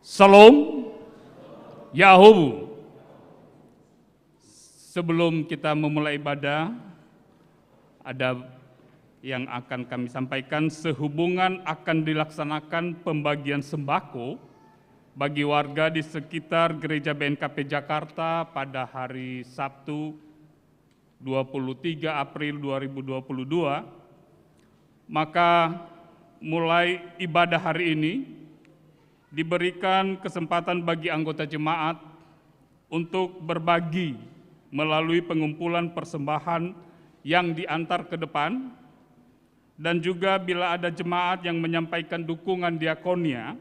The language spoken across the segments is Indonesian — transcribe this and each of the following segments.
Salam Yahubu. Sebelum kita memulai ibadah, ada yang akan kami sampaikan sehubungan akan dilaksanakan pembagian sembako bagi warga di sekitar Gereja BNKP Jakarta pada hari Sabtu 23 April 2022. Maka mulai ibadah hari ini diberikan kesempatan bagi anggota jemaat untuk berbagi melalui pengumpulan persembahan yang diantar ke depan, dan juga bila ada jemaat yang menyampaikan dukungan diakonia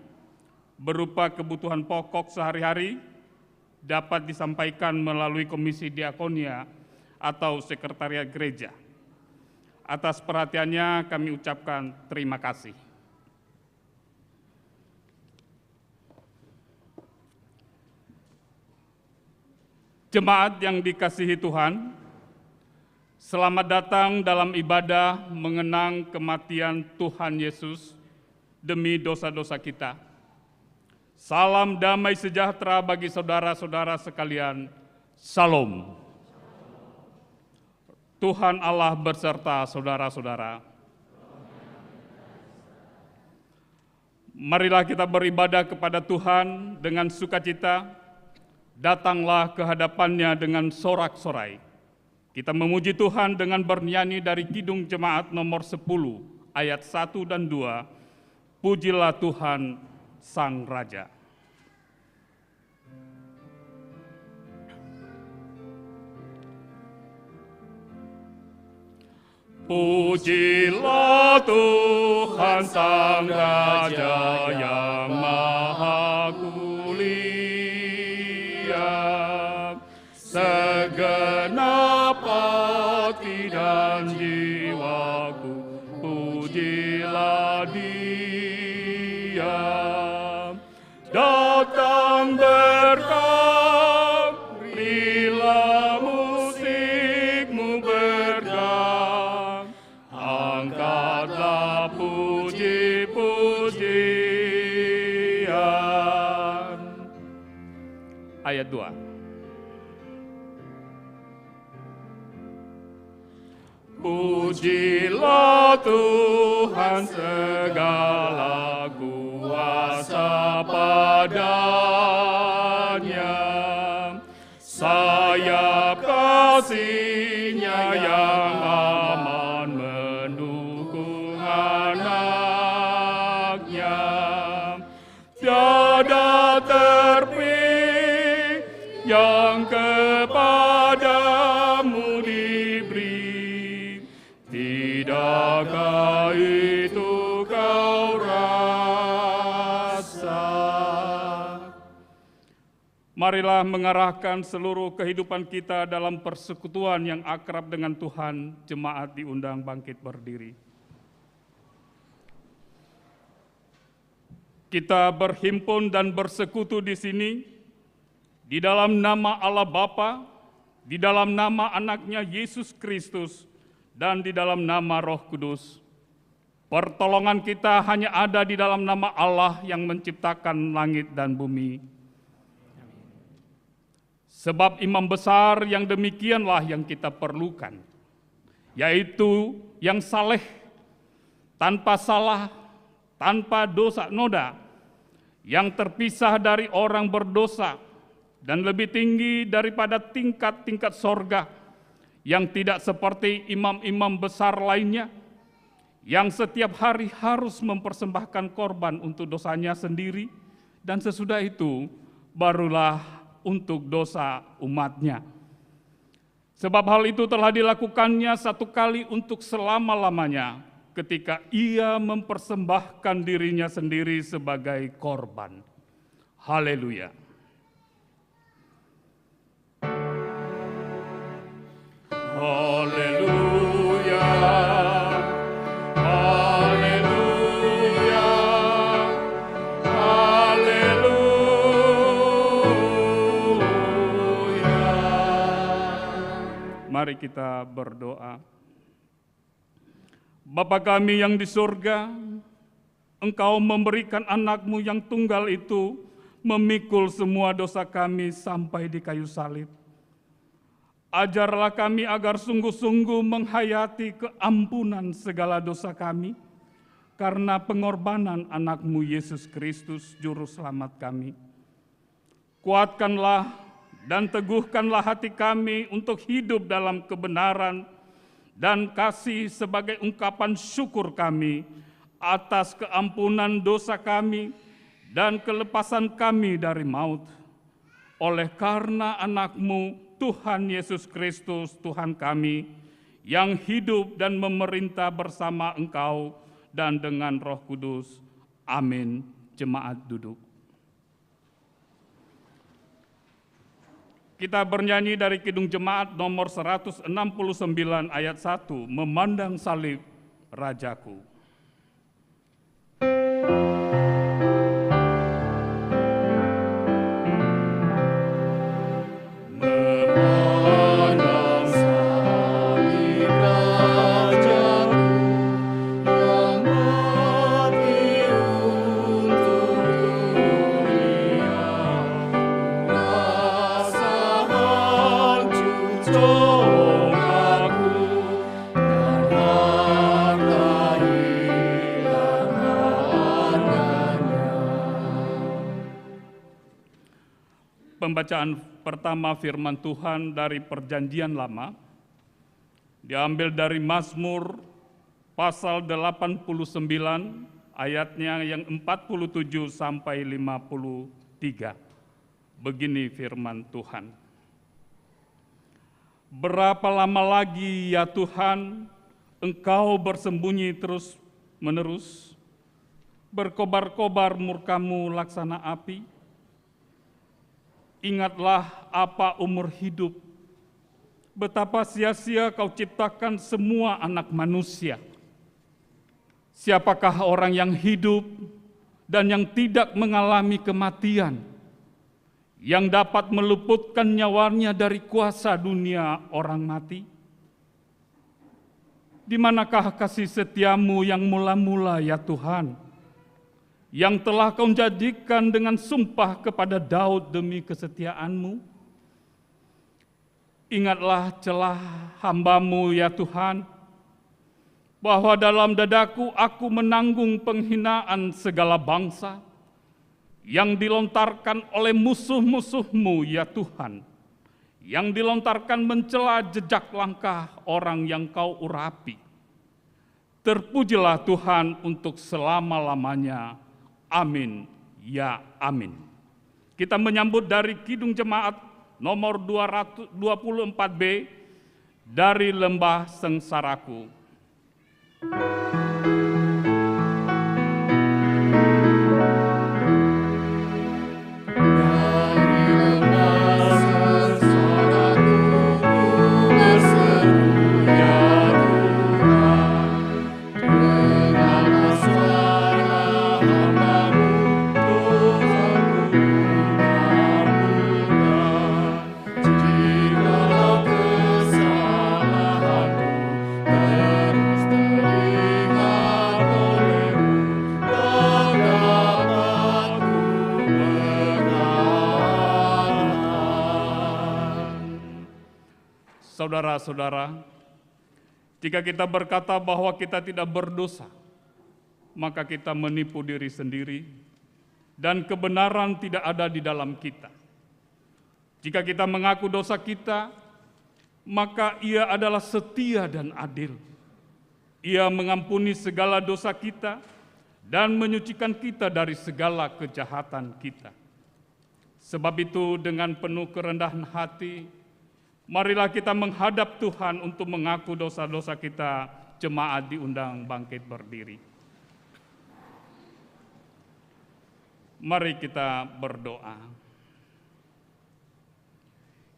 berupa kebutuhan pokok sehari-hari dapat disampaikan melalui Komisi Diakonia atau Sekretariat Gereja. Atas perhatiannya kami ucapkan terima kasih. Jemaat yang dikasihi Tuhan, selamat datang dalam ibadah mengenang kematian Tuhan Yesus demi dosa-dosa kita. Salam damai sejahtera bagi saudara-saudara sekalian. Salam. Tuhan Allah berserta saudara-saudara. Marilah kita beribadah kepada Tuhan dengan sukacita. Datanglah ke hadapannya dengan sorak-sorai. Kita memuji Tuhan dengan bernyanyi dari Kidung Jemaat nomor 10 ayat 1 dan 2. Pujilah Tuhan Sang Raja. Pujilah Tuhan Sang Raja yang Maha Kulia. Segenap hati dan jiwaku, pujilah Dia. Datang berkah, berilah musikmu bergang, angkatlah puji-pujian. Ayat 2. Pujilah Tuhan segala kuasa padanya, sayap kasih-Nya yang aman mendukung anak-Nya. Tiada terpik yang kepadamu diberi, tidakkah itu kau rasa? Marilah mengarahkan seluruh kehidupan kita dalam persekutuan yang akrab dengan Tuhan. Jemaat diundang bangkit berdiri. Kita berhimpun dan bersekutu di sini di dalam nama Allah Bapa, di dalam nama Anaknya Yesus Kristus, dan di dalam nama Roh Kudus. Pertolongan kita hanya ada di dalam nama Allah yang menciptakan langit dan bumi. Sebab imam besar yang demikianlah yang kita perlukan, yaitu yang saleh, tanpa salah, tanpa dosa noda, yang terpisah dari orang berdosa, dan lebih tinggi daripada tingkat-tingkat sorga, yang tidak seperti imam-imam besar lainnya, yang setiap hari harus mempersembahkan korban untuk dosanya sendiri, dan sesudah itu barulah untuk dosa umatnya. Sebab hal itu telah dilakukannya satu kali untuk selama-lamanya, ketika Ia mempersembahkan dirinya sendiri sebagai korban. Haleluya. Haleluya, haleluya, haleluya. Mari kita berdoa. Bapa kami yang di surga, Engkau memberikan anak-Mu yang tunggal itu memikul semua dosa kami sampai di kayu salib. Ajarlah kami agar sungguh-sungguh menghayati keampunan segala dosa kami, karena pengorbanan anak-Mu Yesus Kristus, Juru Selamat kami. Kuatkanlah dan teguhkanlah hati kami untuk hidup dalam kebenaran dan kasih sebagai ungkapan syukur kami atas keampunan dosa kami dan kelepasan kami dari maut. Oleh karena anak-Mu, Tuhan Yesus Kristus, Tuhan kami, yang hidup dan memerintah bersama Engkau dan dengan Roh Kudus. Amin. Jemaat duduk. Kita bernyanyi dari Kidung Jemaat nomor 169 ayat 1, Memandang Salib Rajaku. Pembacaan pertama firman Tuhan dari Perjanjian Lama diambil dari Mazmur pasal 89 ayatnya yang 47 sampai 53. Begini firman Tuhan. Berapa lama lagi ya Tuhan Engkau bersembunyi terus menerus, berkobar-kobar murka-Mu laksana api? Ingatlah apa umur hidup, betapa sia-sia Kau ciptakan semua anak manusia. Siapakah orang yang hidup dan yang tidak mengalami kematian, yang dapat meluputkan nyawanya dari kuasa dunia orang mati? Di manakah kasih setia-Mu yang mula-mula ya Tuhan, yang telah Kau jadikan dengan sumpah kepada Daud demi kesetiaan-Mu? Ingatlah celah hamba-Mu ya Tuhan, bahwa dalam dadaku aku menanggung penghinaan segala bangsa yang dilontarkan oleh musuh-musuh-Mu ya Tuhan, yang dilontarkan mencela jejak langkah orang yang Kau urapi. Terpujilah Tuhan untuk selama-lamanya. Amin, ya amin. Kita menyambut dari Kidung Jemaat nomor 224B dari Lembah Sengsaraku. Saudara-saudara, jika kita berkata bahwa kita tidak berdosa, maka kita menipu diri sendiri dan kebenaran tidak ada di dalam kita. Jika kita mengaku dosa kita, maka Ia adalah setia dan adil. Ia mengampuni segala dosa kita dan menyucikan kita dari segala kejahatan kita. Sebab itu dengan penuh kerendahan hati, marilah kita menghadap Tuhan untuk mengaku dosa-dosa kita. Jemaat diundang bangkit berdiri. Mari kita berdoa.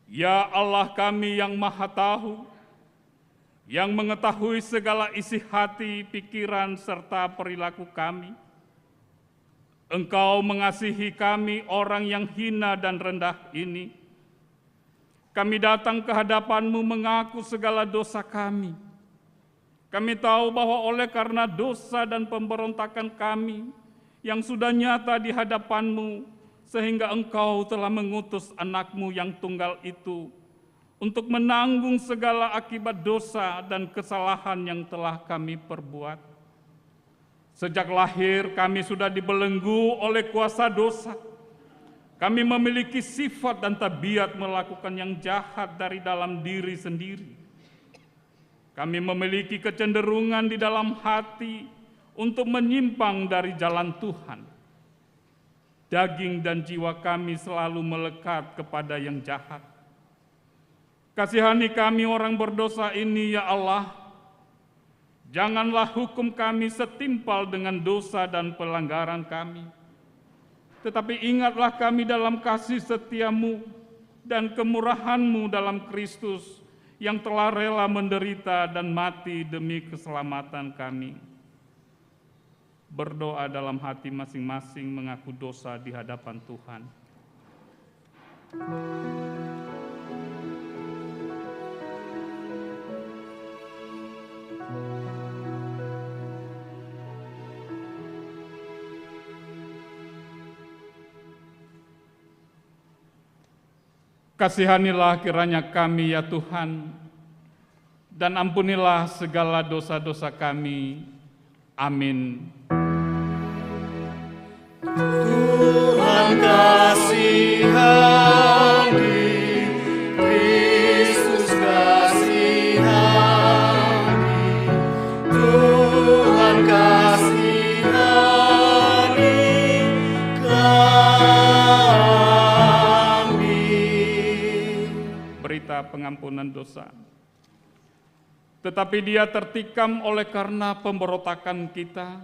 Ya Allah kami yang Maha Tahu, yang mengetahui segala isi hati, pikiran, serta perilaku kami, Engkau mengasihi kami orang yang hina dan rendah ini. Kami datang ke hadapan-Mu mengaku segala dosa kami. Kami tahu bahwa oleh karena dosa dan pemberontakan kami yang sudah nyata di hadapan-Mu, sehingga Engkau telah mengutus anak-Mu yang tunggal itu untuk menanggung segala akibat dosa dan kesalahan yang telah kami perbuat. Sejak lahir kami sudah dibelenggu oleh kuasa dosa. Kami memiliki sifat dan tabiat melakukan yang jahat dari dalam diri sendiri. Kami memiliki kecenderungan di dalam hati untuk menyimpang dari jalan Tuhan. Daging dan jiwa kami selalu melekat kepada yang jahat. Kasihani kami orang berdosa ini, ya Allah. Janganlah hukum kami setimpal dengan dosa dan pelanggaran kami. Tetapi ingatlah kami dalam kasih setia-Mu dan kemurahan-Mu dalam Kristus yang telah rela menderita dan mati demi keselamatan kami. Berdoa dalam hati masing-masing mengaku dosa di hadapan Tuhan. Kasihanilah kiranya kami, ya Tuhan, dan ampunilah segala dosa-dosa kami. Amin. Tuhan kasihani, Kristus kasihani, Tuhan kasihani kami. Berita pengampunan dosa. Tetapi Dia tertikam oleh karena pemberontakan kita.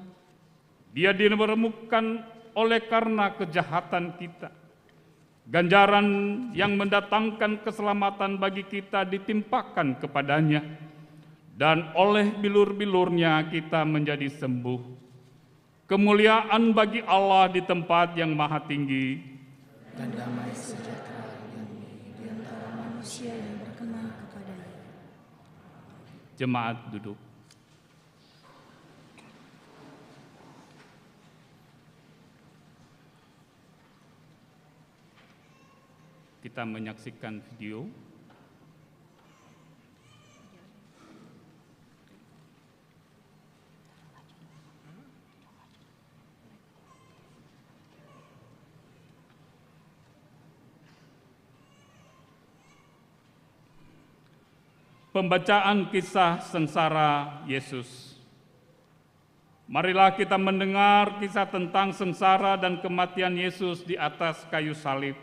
Dia diremukkan oleh karena kejahatan kita. Ganjaran yang mendatangkan keselamatan bagi kita ditimpakan kepadanya, dan oleh bilur-bilurnya kita menjadi sembuh. Kemuliaan bagi Allah di tempat yang maha tinggi, dan damai sejahtera di antara manusia yang berkenan kepadanya. Jemaat duduk. Kita menyaksikan video. Pembacaan kisah sengsara Yesus. Marilah kita mendengar kisah tentang sengsara dan kematian Yesus di atas kayu salib.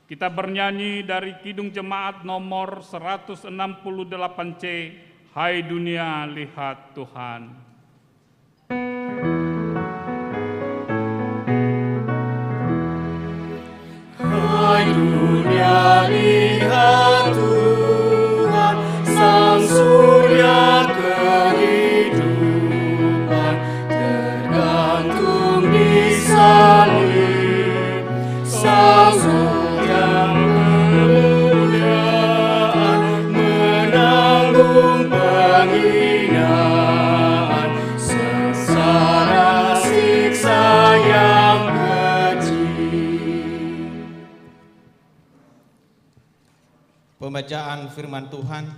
Kita bernyanyi dari Kidung Jemaat nomor 168C, Hai dunia lihat Tuhan. Hai dunia lihat Tuhan, Sang Surya kehidupan, tergantung di salib. Sang Surya kemuliaan, menanggung penghinaan, sengsara siksa yang Pembacaan firman Tuhan.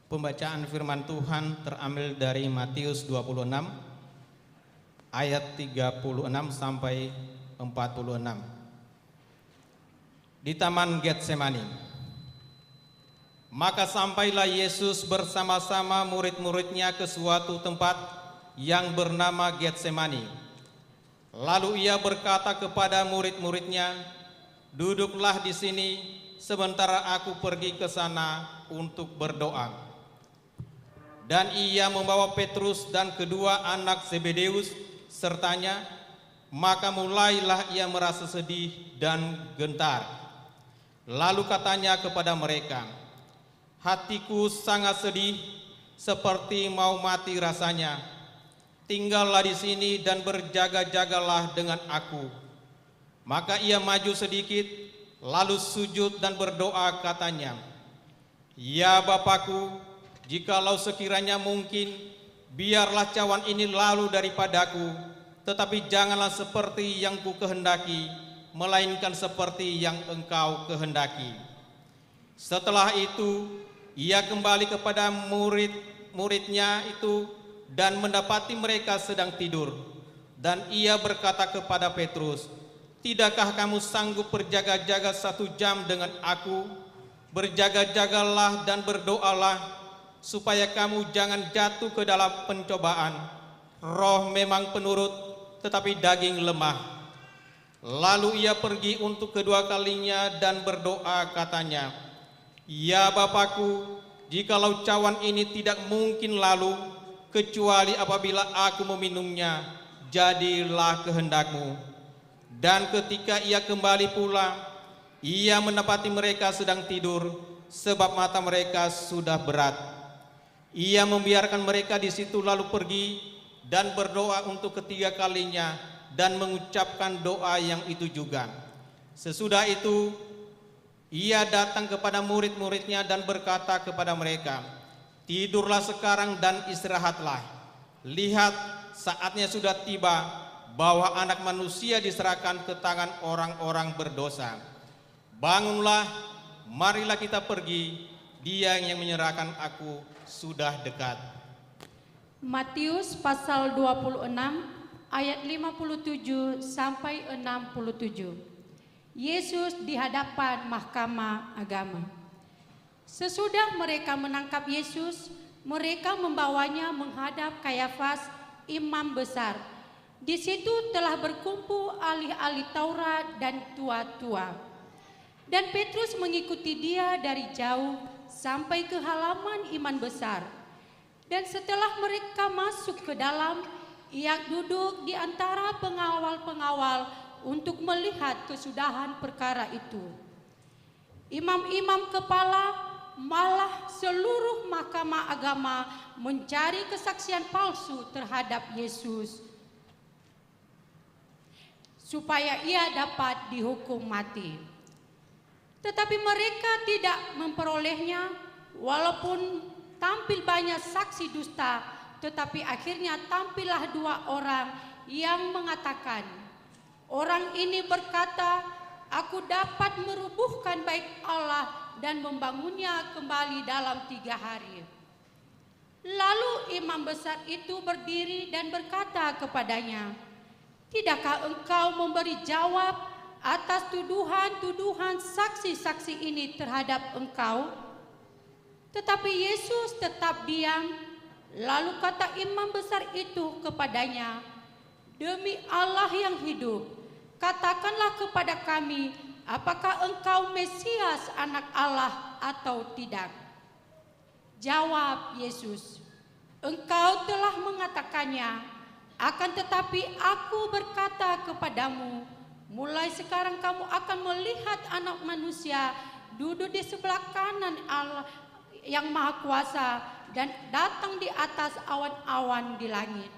Pembacaan firman Tuhan terambil dari Matius 26 ayat 36 sampai 46. Di Taman Getsemani. Maka sampailah Yesus bersama-sama murid-muridnya ke suatu tempat yang bernama Getsemani. Lalu ia berkata kepada murid-muridnya, "Duduklah di sini sementara aku pergi ke sana untuk berdoa." Dan ia membawa Petrus dan kedua anak Zebedeus sertanya, maka mulailah ia merasa sedih dan gentar. Lalu katanya kepada mereka, "Hatiku sangat sedih, seperti mau mati rasanya. Tinggallah di sini dan berjaga-jagalah dengan aku." Maka ia maju sedikit, Lalu sujud dan berdoa katanya, "Ya Bapakku, jikalau sekiranya mungkin, biarlah cawan ini lalu daripadaku, tetapi janganlah seperti yang ku kehendaki, melainkan seperti yang Engkau kehendaki." Setelah itu, ia kembali kepada murid-muridnya itu dan mendapati mereka sedang tidur. Dan ia berkata kepada Petrus, "Tidakkah kamu sanggup berjaga-jaga 1 jam dengan aku? Berjaga-jagalah dan berdoalah, supaya kamu jangan jatuh ke dalam pencobaan. Roh memang penurut, tetapi daging lemah." Lalu ia pergi untuk kedua kalinya dan berdoa katanya, "Ya Bapakku, jikalau cawan ini tidak mungkin lalu, kecuali apabila aku meminumnya, jadilah kehendak-Mu." Dan ketika ia kembali pula, ia mendapati mereka sedang tidur, sebab mata mereka sudah berat. Ia membiarkan mereka di situ lalu pergi dan berdoa untuk ketiga kalinya dan mengucapkan doa yang itu juga. Sesudah itu, ia datang kepada murid-muridnya dan berkata kepada mereka, "Tidurlah sekarang dan istirahatlah. Lihat, saatnya sudah tiba bahwa Anak Manusia diserahkan ke tangan orang-orang berdosa. Bangunlah, marilah kita pergi. Dia yang menyerahkan aku sudah dekat." Matius pasal 26 ayat 57 sampai 67. Yesus di hadapan mahkamah agama. Sesudah mereka menangkap Yesus, mereka membawanya menghadap Kayafas, imam besar. Di situ telah berkumpul ahli-ahli Taurat dan tua-tua. Dan Petrus mengikuti dia dari jauh sampai ke halaman imam besar. Dan setelah mereka masuk ke dalam, ia duduk di antara pengawal-pengawal untuk melihat kesudahan perkara itu. Imam-imam kepala malah seluruh mahkamah agama mencari kesaksian palsu terhadap Yesus supaya ia dapat dihukum mati. Tetapi mereka tidak memperolehnya, walaupun tampil banyak saksi dusta, tetapi akhirnya tampillah 2 orang yang mengatakan, "Orang ini berkata, aku dapat merubuhkan bait Allah dan membangunnya kembali dalam 3 hari." Lalu imam besar itu berdiri dan berkata kepadanya, "Tidakkah engkau memberi jawab atas tuduhan-tuduhan saksi-saksi ini terhadap engkau?" Tetapi Yesus tetap diam. Lalu kata imam besar itu kepadanya, "Demi Allah yang hidup, katakanlah kepada kami, apakah engkau Mesias, Anak Allah atau tidak?" Jawab Yesus, "Engkau telah mengatakannya, akan tetapi aku berkata kepadamu, mulai sekarang kamu akan melihat Anak Manusia duduk di sebelah kanan Allah yang Maha Kuasa dan datang di atas awan-awan di langit."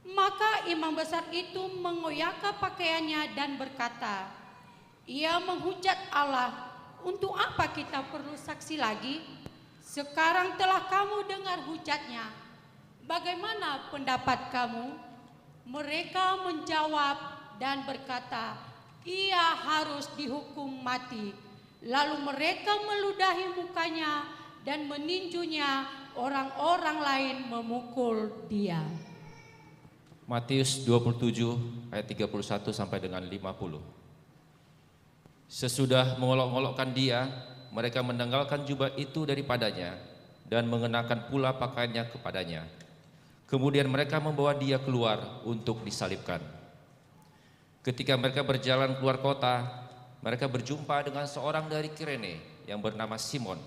Maka imam besar itu mengoyakkan pakaiannya dan berkata, "Ia menghujat Allah, untuk apa kita perlu saksi lagi? Sekarang telah kamu dengar hujatnya. Bagaimana pendapat kamu?" Mereka menjawab dan berkata, "Ia harus dihukum mati." Lalu mereka meludahi mukanya dan meninjunya, orang-orang lain memukul dia. Matius 27 ayat 31 sampai dengan 50. Sesudah mengolok-olokkan dia, mereka menanggalkan jubah itu daripadanya dan mengenakan pula pakaiannya kepadanya. Kemudian mereka membawa dia keluar untuk disalibkan. Ketika mereka berjalan keluar kota, mereka berjumpa dengan seorang dari Kirene yang bernama Simon.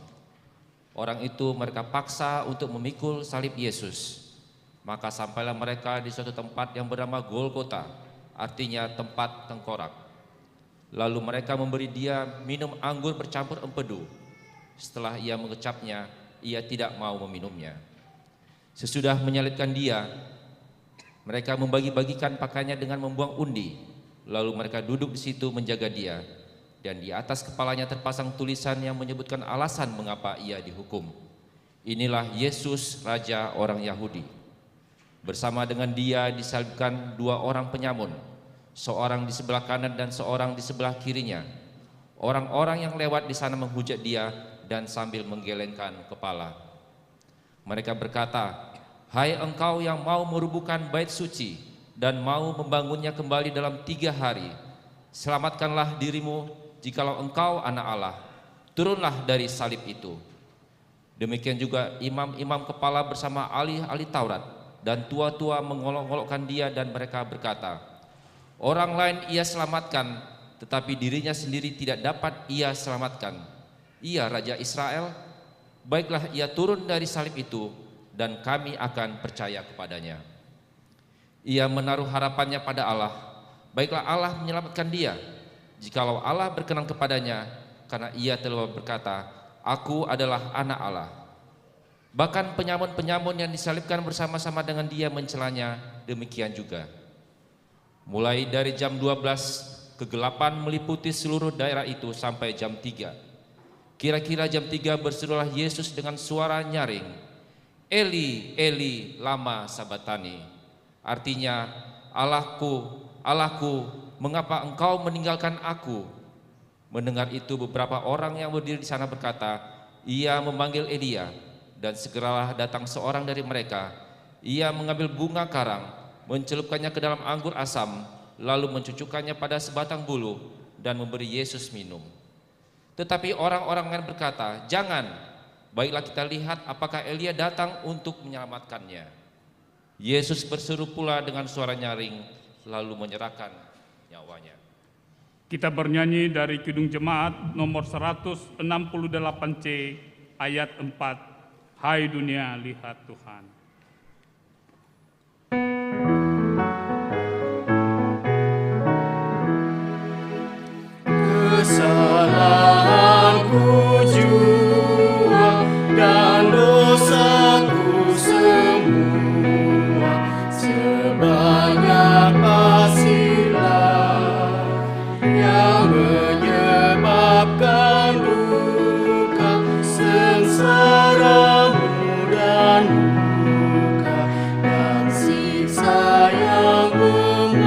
Orang itu mereka paksa untuk memikul salib Yesus. Maka sampailah mereka di suatu tempat yang bernama Golgota, artinya tempat tengkorak. Lalu mereka memberi dia minum anggur bercampur empedu. Setelah ia mengecapnya, ia tidak mau meminumnya. Sesudah menyalibkan dia, mereka membagi-bagikan pakaiannya dengan membuang undi. Lalu mereka duduk di situ menjaga dia. dan di atas kepalanya terpasang tulisan yang menyebutkan alasan mengapa ia dihukum. Inilah Yesus, Raja orang Yahudi. Bersama dengan dia disalibkan dua orang penyamun, seorang di sebelah kanan dan seorang di sebelah kirinya. Orang-orang yang lewat di sana menghujat dia dan sambil menggelengkan kepala. Mereka berkata, "Hai engkau yang mau merubuhkan bait suci dan mau membangunnya kembali dalam 3 hari, selamatkanlah dirimu jikalau engkau anak Allah, turunlah dari salib itu." Demikian juga imam-imam kepala bersama ahli-ahli Taurat dan tua-tua mengolok-olokkan dia dan mereka berkata, "Orang lain ia selamatkan, tetapi dirinya sendiri tidak dapat ia selamatkan. Ia Raja Israel, baiklah ia turun dari salib itu dan kami akan percaya kepadanya." Ia menaruh harapannya pada Allah, baiklah Allah menyelamatkan dia, jikalau Allah berkenan kepadanya, karena ia telah berkata, "Aku adalah anak Allah." Bahkan penyamun-penyamun yang disalibkan bersama-sama dengan dia mencelanya demikian juga. Mulai dari jam 12, kegelapan meliputi seluruh daerah itu sampai jam 3. Kira-kira jam 3 berserulah Yesus dengan suara nyaring, "Eli, Eli, lama sabatani." Artinya, "Allahku, Allahku, mengapa engkau meninggalkan aku?" Mendengar itu beberapa orang yang berdiri di sana berkata, "Ia memanggil Elia." Dan segeralah datang seorang dari mereka. Ia mengambil bunga karang, mencelupkannya ke dalam anggur asam, lalu mencucukkannya pada sebatang bulu dan memberi Yesus minum. Tetapi orang-orang lain berkata, "Jangan, baiklah kita lihat apakah Elia datang untuk menyelamatkannya." Yesus berseru pula dengan suara nyaring, lalu menyerahkan nyawanya. Kita bernyanyi dari Kidung Jemaat nomor 168C ayat 4. Hai dunia, lihat Tuhan. Kesalahanku jua dan dosaku semua sebanyak pasirlah yang menyebabkan duka, sengsaramu dan duka dan siksa yang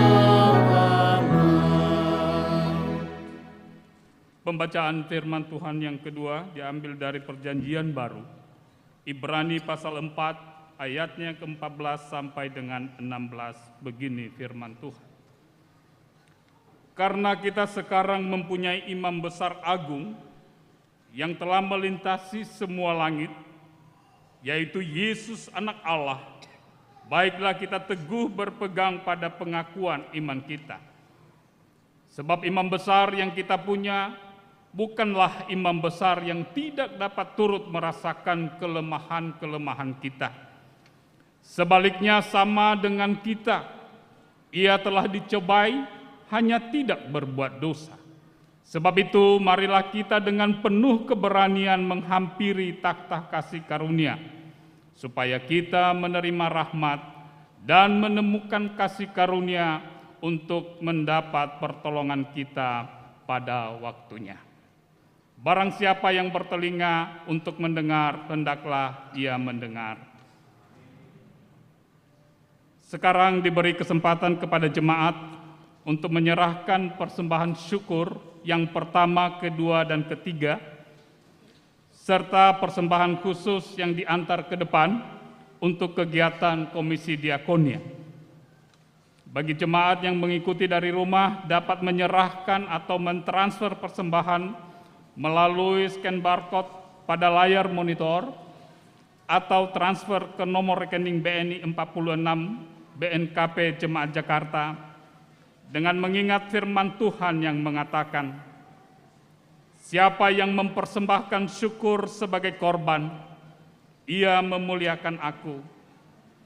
lama. Pembacaan firman Tuhan yang kedua diambil dari Perjanjian Baru, Ibrani pasal 4 ayatnya ke-14 sampai dengan 16. Begini firman Tuhan. Karena kita sekarang mempunyai imam besar agung yang telah melintasi semua langit, yaitu Yesus anak Allah, baiklah kita teguh berpegang pada pengakuan iman kita. Sebab imam besar yang kita punya bukanlah imam besar yang tidak dapat turut merasakan kelemahan-kelemahan kita. Sebaliknya sama dengan kita, ia telah dicobai, hanya tidak berbuat dosa. Sebab itu marilah kita dengan penuh keberanian menghampiri takhta kasih karunia, supaya kita menerima rahmat dan menemukan kasih karunia untuk mendapat pertolongan kita pada waktunya. Barang siapa yang bertelinga untuk mendengar, hendaklah ia mendengar. Sekarang diberi kesempatan kepada jemaat untuk menyerahkan persembahan syukur yang pertama, kedua, dan ketiga, serta persembahan khusus yang diantar ke depan untuk kegiatan Komisi Diakonia. Bagi jemaat yang mengikuti dari rumah dapat menyerahkan atau mentransfer persembahan melalui scan barcode pada layar monitor atau transfer ke nomor rekening BNI 46 BNKP Jemaat Jakarta dengan mengingat firman Tuhan yang mengatakan, "Siapa yang mempersembahkan syukur sebagai korban, ia memuliakan aku.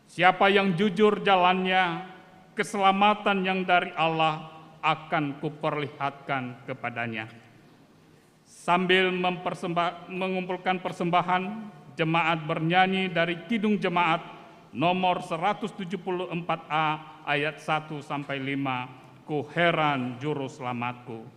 Siapa yang jujur jalannya, keselamatan yang dari Allah akan kuperlihatkan kepadanya." Sambil mengumpulkan persembahan, jemaat bernyanyi dari Kidung Jemaat nomor 174A ayat 1 sampai 5, "Ku heran juru selamatku."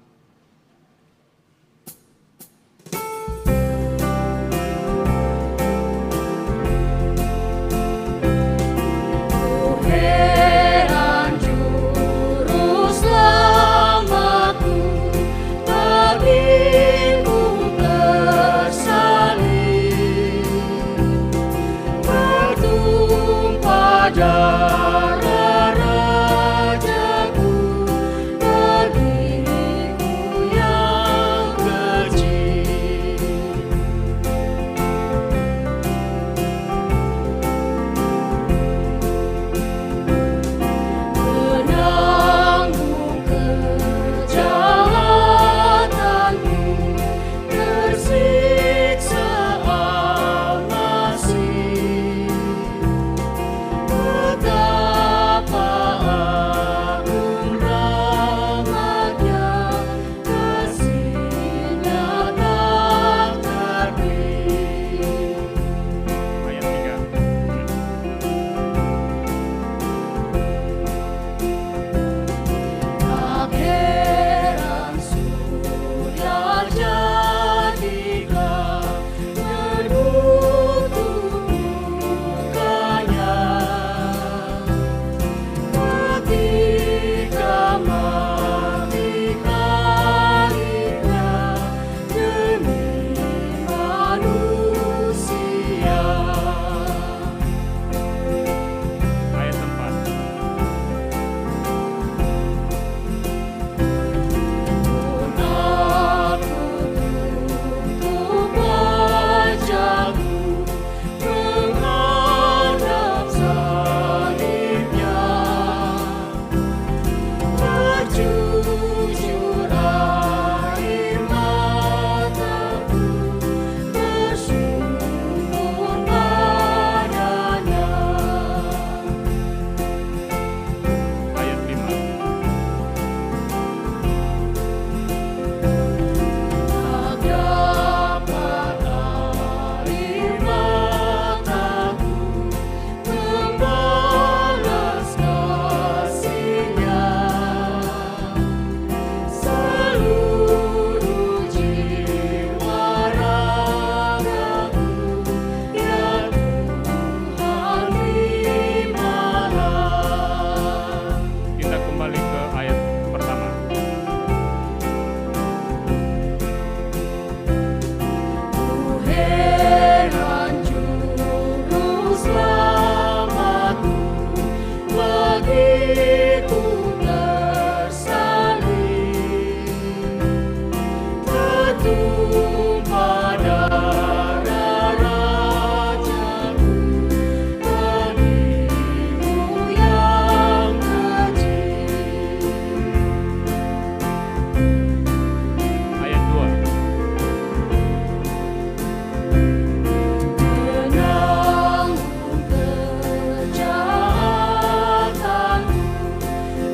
tumpah darah Rajaku, dagingmu yang kecil. Ayat 2. Menanggung kejahatanku,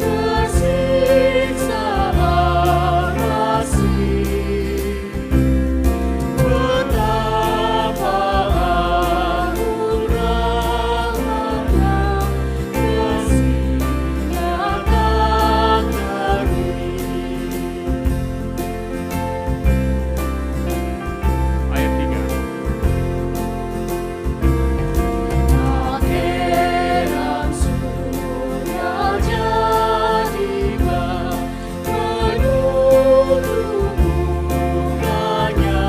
tersiksa asing. Betapa anugerahnya, kasih-Nya tak teri. Ayat 3. Tak heran surga jadikan penutup mukanya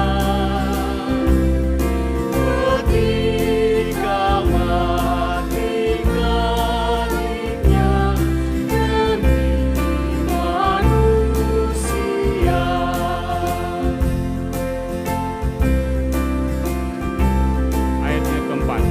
ketika mati kaliknya demi manusia. Ayat yang keempat.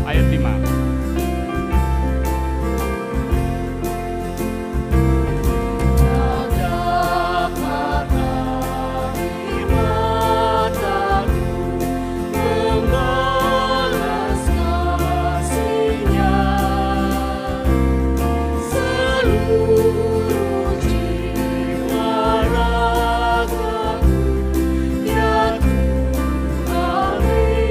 Ayat 5. Seluruh jiwa ragaku, ya Tuhan terimalah.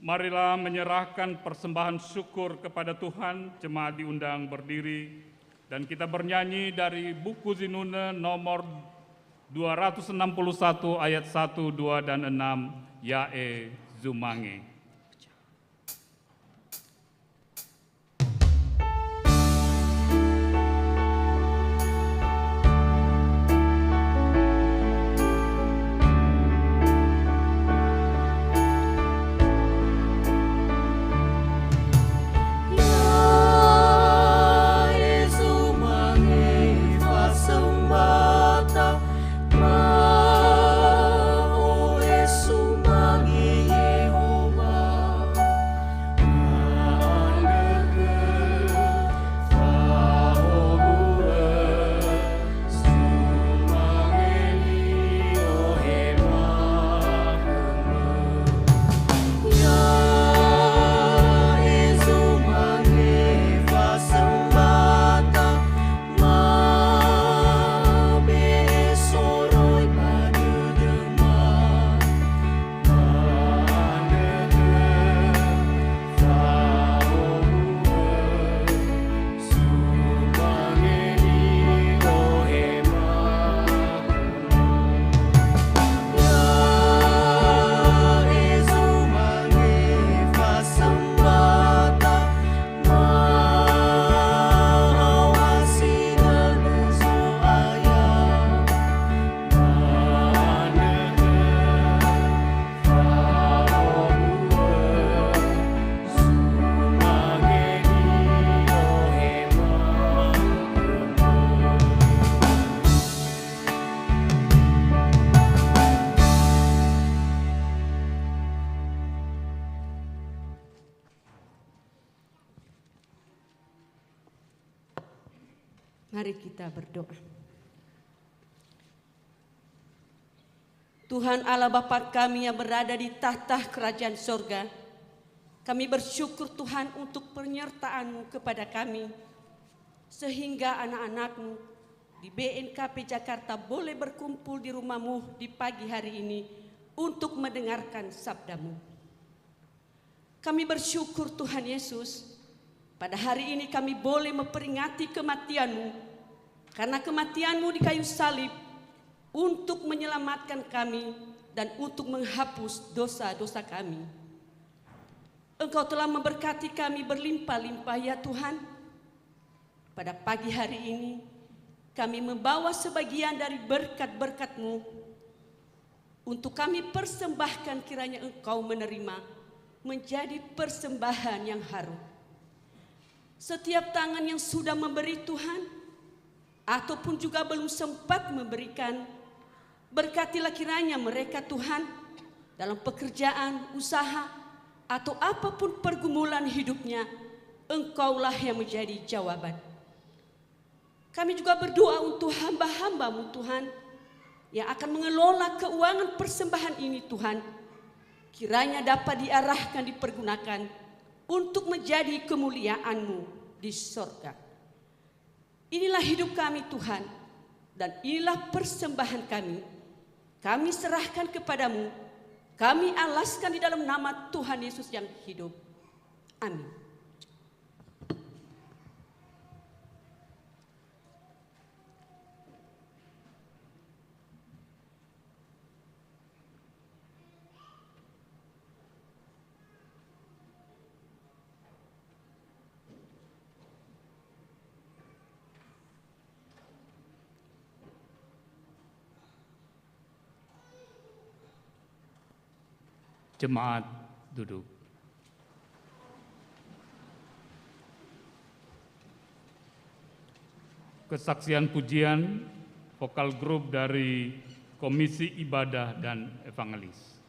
Marilah menyerahkan persembahan syukur kepada Tuhan. Jemaat diundang berdiri dan kita bernyanyi dari buku Zinune nomor 261 ayat 1, 2, dan 6, Yae Zumange. Mari kita berdoa. Tuhan Allah Bapa kami yang berada di tahta kerajaan sorga, kami bersyukur Tuhan untuk penyertaan-Mu kepada kami, sehingga anak-anak-Mu di BNKP Jakarta boleh berkumpul di rumah-Mu di pagi hari ini untuk mendengarkan sabda-Mu. Kami bersyukur Tuhan Yesus, pada hari ini kami boleh memperingati kematian-Mu, karena kematian-Mu di kayu salib untuk menyelamatkan kami dan untuk menghapus dosa-dosa kami. Engkau telah memberkati kami berlimpah-limpah ya Tuhan. Pada pagi hari ini kami membawa sebagian dari berkat-berkat-Mu untuk kami persembahkan, kiranya Engkau menerima menjadi persembahan yang harum. Setiap tangan yang sudah memberi Tuhan, ataupun juga belum sempat memberikan, berkatilah kiranya mereka Tuhan, dalam pekerjaan, usaha, atau apapun pergumulan hidupnya, Engkaulah yang menjadi jawaban. Kami juga berdoa untuk hamba-hamba-Mu Tuhan, yang akan mengelola keuangan persembahan ini Tuhan, kiranya dapat diarahkan, dipergunakan untuk menjadi kemuliaan-Mu di surga. Inilah hidup kami Tuhan, dan inilah persembahan kami. Kami serahkan kepadamu, kami alaskan di dalam nama Tuhan Yesus yang hidup. Amin. Jemaat duduk. Kesaksian pujian vokal grup dari Komisi Ibadah dan Evangelis.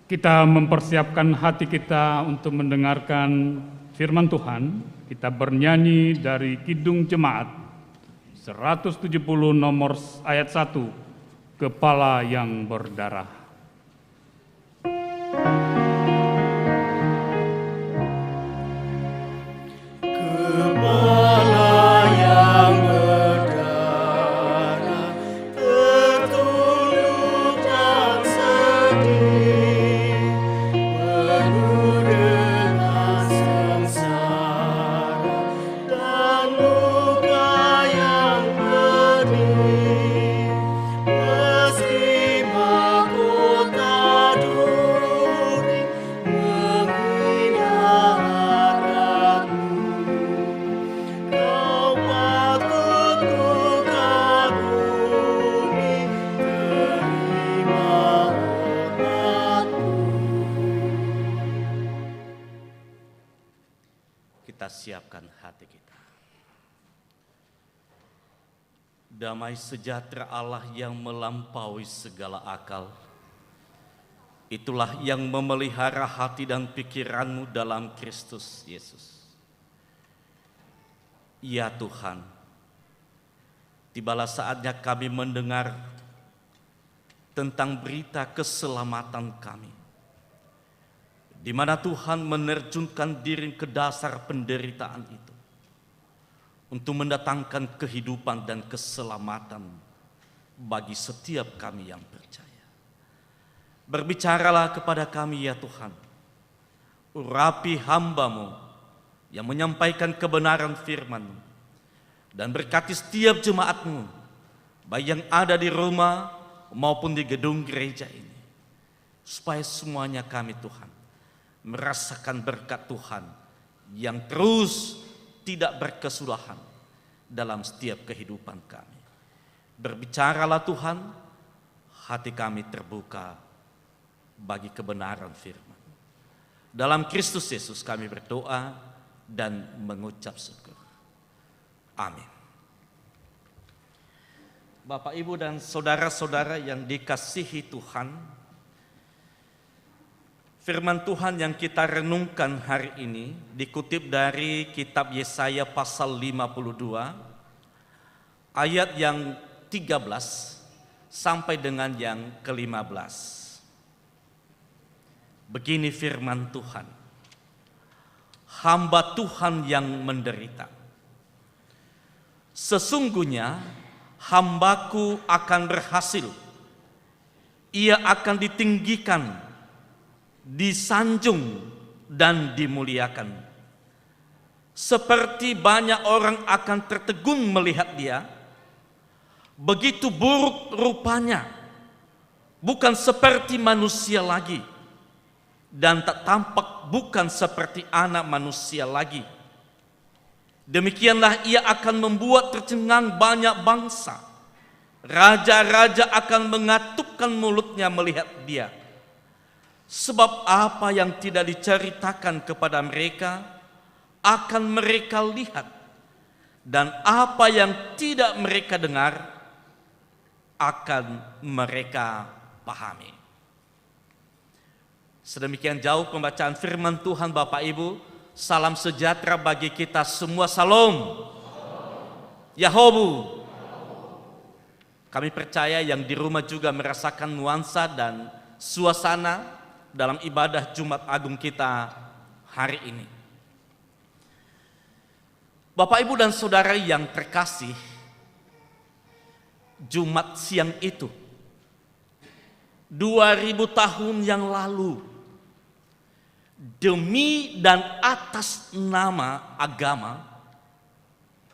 Kita mempersiapkan hati kita untuk mendengarkan firman Tuhan. Kita bernyanyi dari Kidung Jemaat 170 nomor ayat 1, Kepala yang Berdarah. Kepala yang berdarah, tertunduk dan sedih, penuh dengan sengsara dan luka yang pedih. Meski mahkota duri menghina harapmu, kau patut ku kagumi, terima hormatmu. Kita siapkan hati kita. Damai sejahtera Allah yang melampaui segala akal, itulah yang memelihara hati dan pikiranmu dalam Kristus Yesus. Ya Tuhan, tibalah saatnya kami mendengar tentang berita keselamatan kami, di mana Tuhan menerjunkan diri ke dasar penderitaan itu untuk mendatangkan kehidupan dan keselamatan bagi setiap kami yang percaya. Berbicaralah kepada kami ya Tuhan, urapi hamba-Mu yang menyampaikan kebenaran firman-Mu, dan berkati setiap jemaat-Mu, baik yang ada di rumah maupun di gedung gereja ini, supaya semuanya kami Tuhan merasakan berkat Tuhan yang terus tidak berkesudahan dalam setiap kehidupan kami. Berbicaralah Tuhan, hati kami terbuka bagi kebenaran firman. Dalam Kristus Yesus kami berdoa dan mengucap syukur. Amin. Bapak, Ibu, dan saudara-saudara yang dikasihi Tuhan, firman Tuhan yang kita renungkan hari ini dikutip dari kitab Yesaya pasal 52 ayat yang 13 sampai dengan yang ke-15. Begini firman Tuhan, hamba Tuhan yang menderita. Sesungguhnya hambaku akan berhasil, ia akan ditinggikan, disanjung dan dimuliakan. Seperti banyak orang akan tertegun melihat dia, begitu buruk rupanya, bukan seperti manusia lagi, dan tak tampak bukan seperti anak manusia lagi. Demikianlah ia akan membuat tercengang banyak bangsa. Raja-raja akan mengatupkan mulutnya melihat dia. Sebab apa yang tidak diceritakan kepada mereka akan mereka lihat, dan apa yang tidak mereka dengar akan mereka pahami. Sedemikian jauh pembacaan firman Tuhan Bapak Ibu. Salam sejahtera bagi kita semua. Salam. Yahobu. Kami percaya yang di rumah juga merasakan nuansa dan suasana dalam ibadah Jumat Agung kita hari ini. Bapak, Ibu, dan Saudara yang terkasih, Jumat siang itu 2000 tahun yang lalu, demi dan atas nama agama,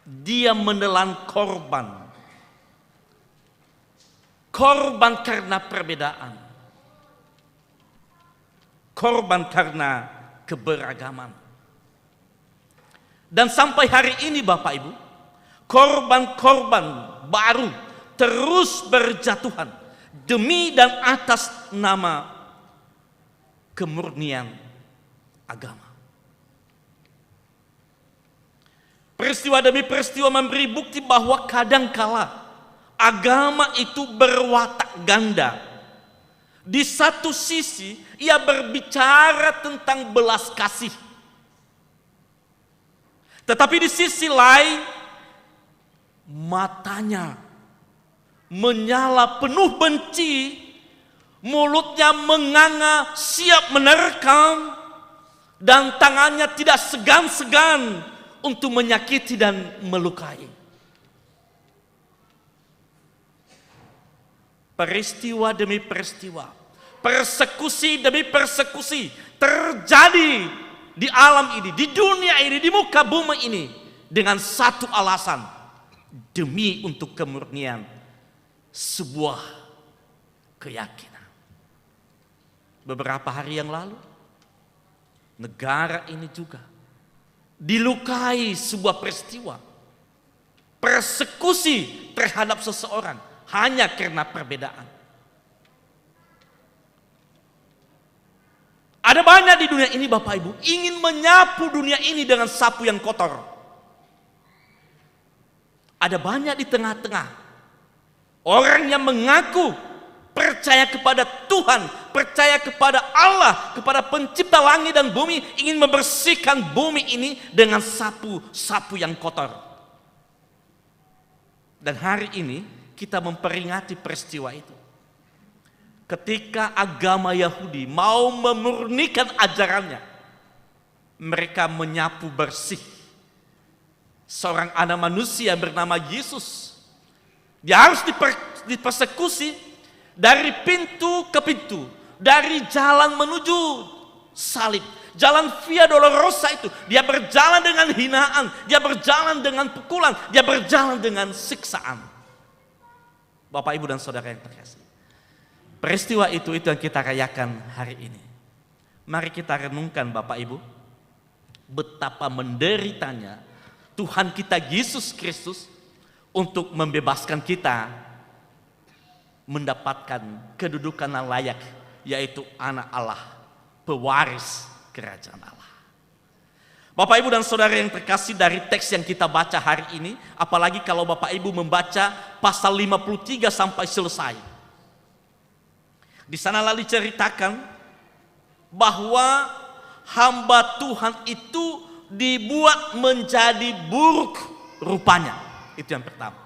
dia menelan korban karena perbedaan, korban karena keberagaman. Dan sampai hari ini Bapak Ibu, korban-korban baru terus berjatuhan demi dan atas nama kemurnian agama. Peristiwa demi peristiwa memberi bukti bahwa kadangkala agama itu berwatak ganda. Di satu sisi ia berbicara tentang belas kasih, tetapi di sisi lain matanya menyala penuh benci, mulutnya menganga siap menerkam, dan tangannya tidak segan-segan untuk menyakiti dan melukai. Peristiwa demi peristiwa, persekusi demi persekusi terjadi di alam ini, di dunia ini, di muka bumi ini, dengan satu alasan, demi untuk kemurnian sebuah keyakinan. Beberapa hari yang lalu, negara ini juga dilukai sebuah peristiwa persekusi terhadap seseorang hanya karena perbedaan. Ada banyak di dunia ini Bapak Ibu ingin menyapu dunia ini dengan sapu yang kotor. Ada banyak di tengah-tengah orang yang mengaku percaya kepada Tuhan, percaya kepada Allah, kepada pencipta langit dan bumi, ingin membersihkan bumi ini dengan sapu-sapu yang kotor. Dan hari ini kita memperingati peristiwa itu. Ketika agama Yahudi mau memurnikan ajarannya, mereka menyapu bersih seorang anak manusia bernama Yesus. Dia harus dipersekusi dari pintu ke pintu, dari jalan menuju salib, jalan Via Dolorosa itu. Dia berjalan dengan hinaan, dia berjalan dengan pukulan, dia berjalan dengan siksaan. Bapak, Ibu, dan Saudara yang terkasih, peristiwa itu yang kita rayakan hari ini. Mari kita renungkan Bapak Ibu, betapa menderitanya Tuhan kita Yesus Kristus untuk membebaskan kita mendapatkan kedudukan yang layak, yaitu anak Allah, pewaris kerajaan Allah. Bapak, Ibu, dan Saudara yang terkasih, dari teks yang kita baca hari ini, apalagi kalau Bapak Ibu membaca pasal 53 sampai selesai, di sanalah diceritakan bahwa hamba Tuhan itu dibuat menjadi buruk rupanya. Itu yang pertama.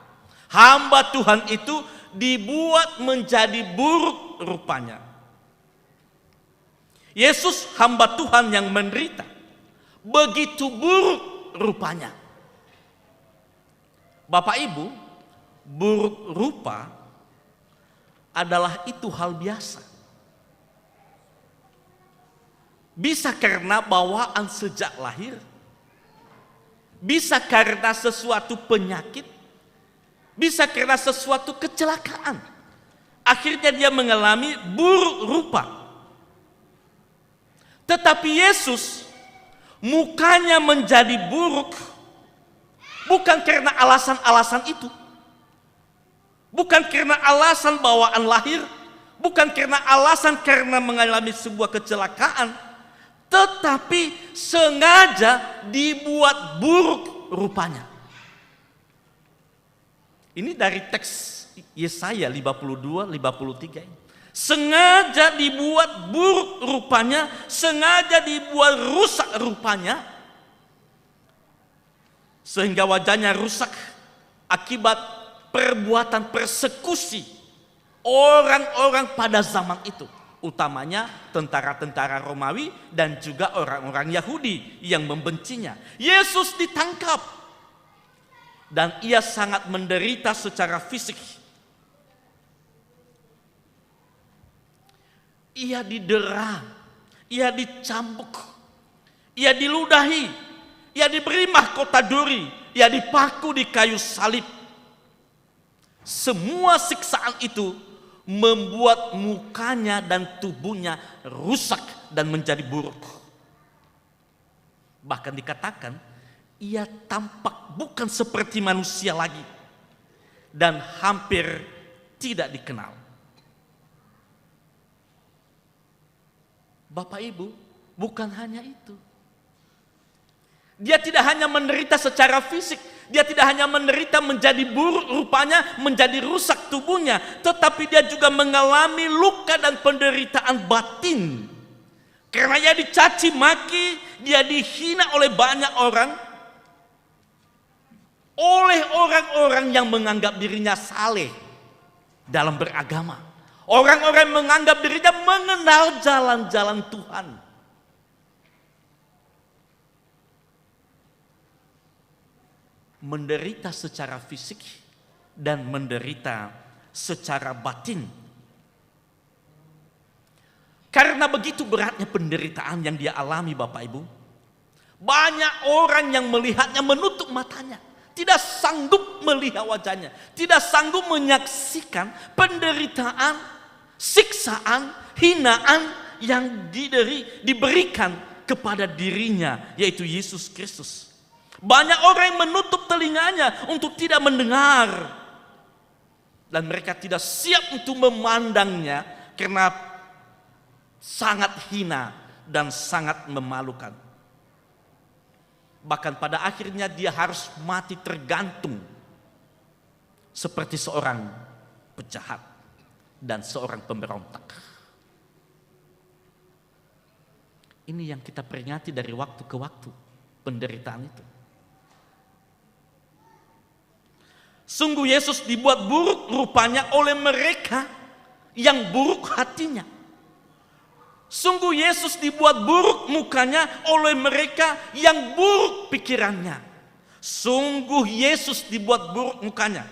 Hamba Tuhan itu dibuat menjadi buruk rupanya. Yesus hamba Tuhan yang menderita begitu buruk rupanya. Bapak Ibu, buruk rupa adalah itu hal biasa. Bisa karena bawaan sejak lahir, bisa karena sesuatu penyakit, bisa karena sesuatu kecelakaan, Akhirnya dia mengalami buruk rupa. Tetapi Yesus mukanya menjadi buruk bukan karena alasan-alasan itu. Bukan karena alasan bawaan lahir, bukan karena alasan karena mengalami sebuah kecelakaan, tetapi sengaja dibuat buruk rupanya. Ini dari teks Yesaya 52-53 ini. Sengaja dibuat buruk rupanya, sengaja dibuat rusak rupanya, sehingga wajahnya rusak akibat perbuatan persekusi orang-orang pada zaman itu, utamanya tentara-tentara Romawi dan juga orang-orang Yahudi yang membencinya. Yesus ditangkap dan ia sangat menderita secara fisik. Ia didera, ia dicambuk, ia diludahi, ia diberi mahkota duri, ia dipaku di kayu salib. Semua siksaan itu membuat mukanya dan tubuhnya rusak dan menjadi buruk. Bahkan dikatakan ia tampak bukan seperti manusia lagi dan hampir tidak dikenal. Bapak Ibu, bukan hanya itu. Dia tidak hanya menderita secara fisik, dia tidak hanya menderita menjadi buruk rupanya, menjadi rusak tubuhnya, tetapi dia juga mengalami luka dan penderitaan batin. Karena dia dicaci maki, dia dihina oleh banyak orang, oleh orang-orang yang menganggap dirinya saleh dalam beragama. Orang-orang yang menganggap dirinya mengenal jalan-jalan Tuhan. Menderita secara fisik dan menderita secara batin. Karena begitu beratnya penderitaan yang dia alami, Bapak Ibu, banyak orang yang melihatnya menutup matanya, tidak sanggup melihat wajahnya, tidak sanggup menyaksikan penderitaan, siksaan, hinaan yang diberikan kepada dirinya, yaitu Yesus Kristus. Banyak orang yang menutup telinganya untuk tidak mendengar. Dan mereka tidak siap untuk memandangnya karena sangat hina dan sangat memalukan. Bahkan pada akhirnya dia harus mati tergantung seperti seorang penjahat dan seorang pemberontak. Ini yang kita peringati dari waktu ke waktu, penderitaan itu. Sungguh Yesus dibuat buruk rupanya oleh mereka yang buruk hatinya. Sungguh Yesus dibuat buruk mukanya oleh mereka yang buruk pikirannya. Sungguh Yesus dibuat buruk mukanya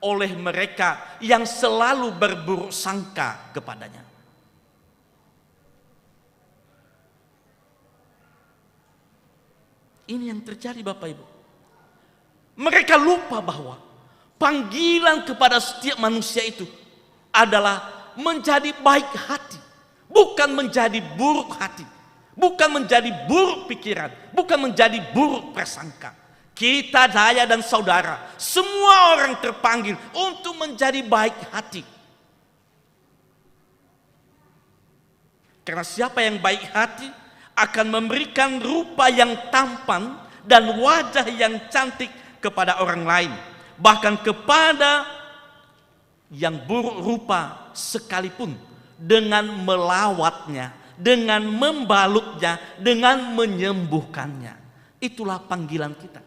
oleh mereka yang selalu berburuk sangka kepadanya. Ini yang terjadi, Bapak Ibu. Mereka lupa bahwa panggilan kepada setiap manusia itu adalah menjadi baik hati, bukan menjadi buruk hati, bukan menjadi buruk pikiran, bukan menjadi buruk prasangka. Kita, saya dan saudara, semua orang terpanggil untuk menjadi baik hati. Karena siapa yang baik hati akan memberikan rupa yang tampan dan wajah yang cantik kepada orang lain. Bahkan kepada yang buruk rupa sekalipun, dengan melawatnya, dengan membalutnya, dengan menyembuhkannya. Itulah panggilan kita.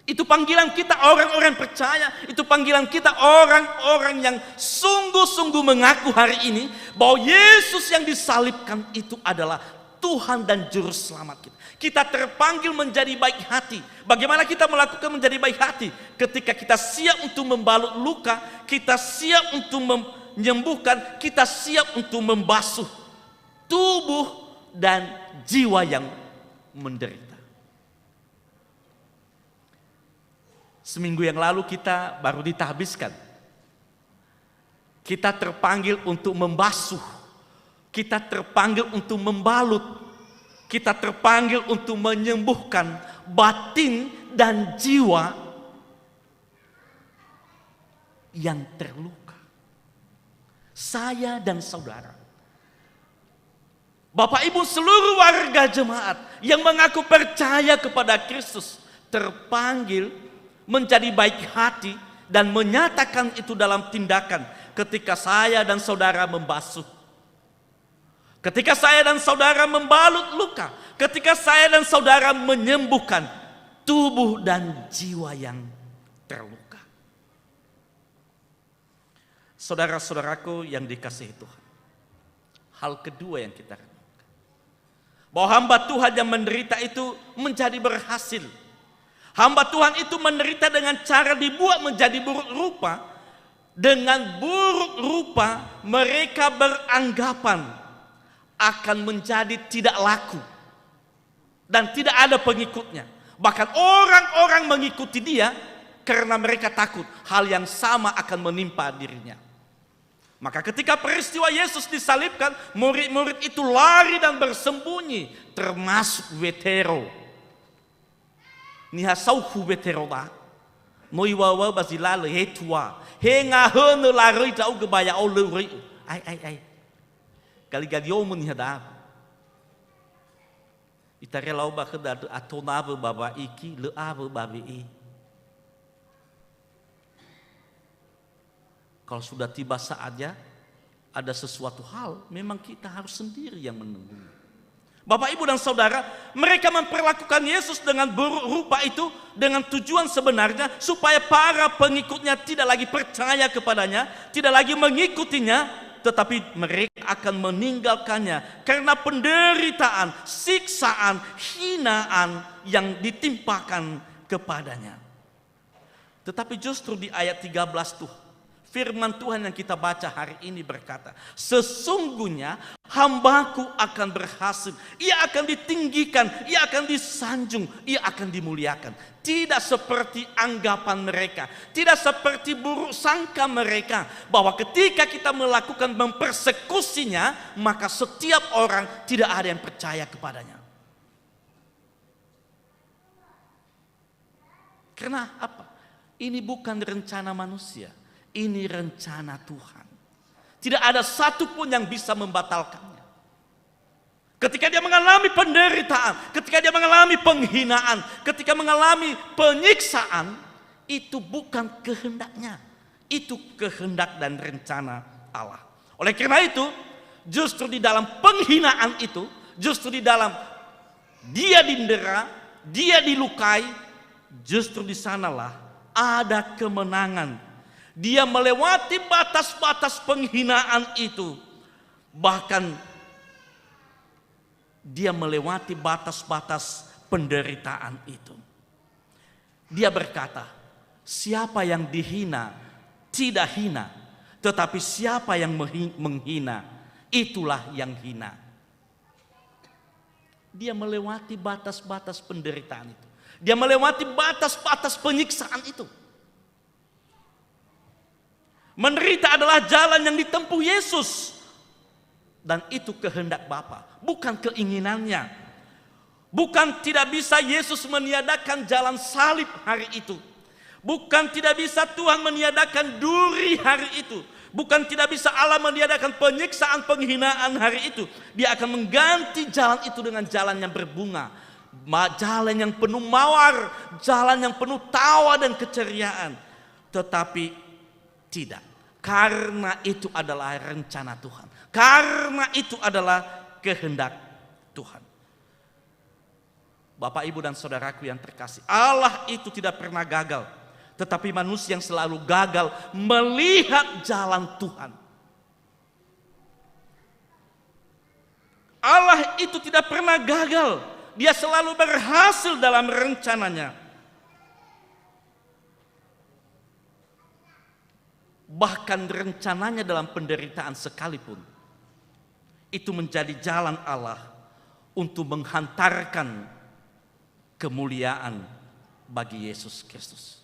Itu panggilan kita orang-orang percaya. Itu panggilan kita orang-orang yang sungguh-sungguh mengaku hari ini bahwa Yesus yang disalibkan itu adalah Tuhan dan Juru Selamat kita. Kita terpanggil menjadi baik hati. Bagaimana kita melakukan menjadi baik hati? Ketika kita siap untuk membalut luka, kita siap untuk menyembuhkan, kita siap untuk membasuh tubuh dan jiwa yang menderita. Seminggu yang lalu kita baru ditahbiskan Kita terpanggil untuk membasuh. Kita terpanggil untuk membalut. Kita terpanggil untuk menyembuhkan batin dan jiwa yang terluka. Saya dan saudara, Bapak Ibu seluruh warga jemaat yang mengaku percaya kepada Kristus terpanggil menjadi baik hati dan menyatakan itu dalam tindakan ketika saya dan saudara membasuh. Ketika saya dan saudara membalut luka, ketika saya dan saudara menyembuhkan tubuh dan jiwa yang terluka. Saudara-saudaraku yang dikasihi Tuhan, hal kedua yang kita renungkan, bahwa hamba Tuhan yang menderita itu menjadi berhasil. Hamba Tuhan itu menderita dengan cara dibuat menjadi buruk rupa. Dengan buruk rupa mereka beranggapan akan menjadi tidak laku dan tidak ada pengikutnya. Bahkan orang-orang mengikuti dia karena mereka takut hal yang sama akan menimpa dirinya. Maka ketika peristiwa Yesus disalibkan, murid-murid itu lari dan bersembunyi, termasuk Petero. Niha sauhu Petero lah, noiwawa bazilala hetua, henga hene lari jauh gebaya oluri, ai. Kali-kali om menihadap. Itare lau bakeda atonave baba iki le ave babe i. Kalau sudah tiba saatnya ada sesuatu hal, memang kita harus sendiri yang menunggu. Bapak, Ibu dan Saudara, mereka memperlakukan Yesus dengan buruk rupa itu dengan tujuan sebenarnya supaya para pengikutnya tidak lagi percaya kepadanya, tidak lagi mengikutinya, tetapi mereka akan meninggalkannya karena penderitaan, siksaan, hinaan yang ditimpakan kepadanya. Tetapi justru di ayat 13 tuh, firman Tuhan yang kita baca hari ini berkata, sesungguhnya hambaku akan berhasil, ia akan ditinggikan, ia akan disanjung, ia akan dimuliakan. Tidak seperti anggapan mereka, tidak seperti buruk sangka mereka, bahwa ketika kita melakukan mempersekusinya, maka setiap orang tidak ada yang percaya kepadanya. Karena apa? Ini bukan rencana manusia. Ini rencana Tuhan. Tidak ada satupun yang bisa membatalkannya. Ketika dia mengalami penderitaan, ketika dia mengalami penghinaan, ketika mengalami penyiksaan, itu bukan kehendaknya. Itu kehendak dan rencana Allah. Oleh karena itu, justru di dalam penghinaan itu, justru di dalam dia didera, dia dilukai, justru di sanalah ada kemenangan. Dia melewati batas-batas penghinaan itu. Bahkan dia melewati batas-batas penderitaan itu. Dia berkata, siapa yang dihina tidak hina, tetapi siapa yang menghina itulah yang hina. Dia melewati batas-batas penderitaan itu. Dia melewati batas-batas penyiksaan itu. Menderita adalah jalan yang ditempuh Yesus. Dan itu kehendak Bapa, bukan keinginannya. Bukan tidak bisa Yesus meniadakan jalan salib hari itu. Bukan tidak bisa Tuhan meniadakan duri hari itu. Bukan tidak bisa Allah meniadakan penyiksaan, penghinaan hari itu. Dia akan mengganti jalan itu dengan jalan yang berbunga. Jalan yang penuh mawar, jalan yang penuh tawa dan keceriaan. Tetapi tidak, karena itu adalah rencana Tuhan, karena itu adalah kehendak Tuhan. Bapak, Ibu dan Saudaraku yang terkasih, Allah itu tidak pernah gagal, tetapi manusia yang selalu gagal melihat jalan Tuhan. Allah itu tidak pernah gagal, dia selalu berhasil dalam rencananya. Bahkan rencananya dalam penderitaan sekalipun, itu menjadi jalan Allah untuk menghantarkan kemuliaan bagi Yesus Kristus.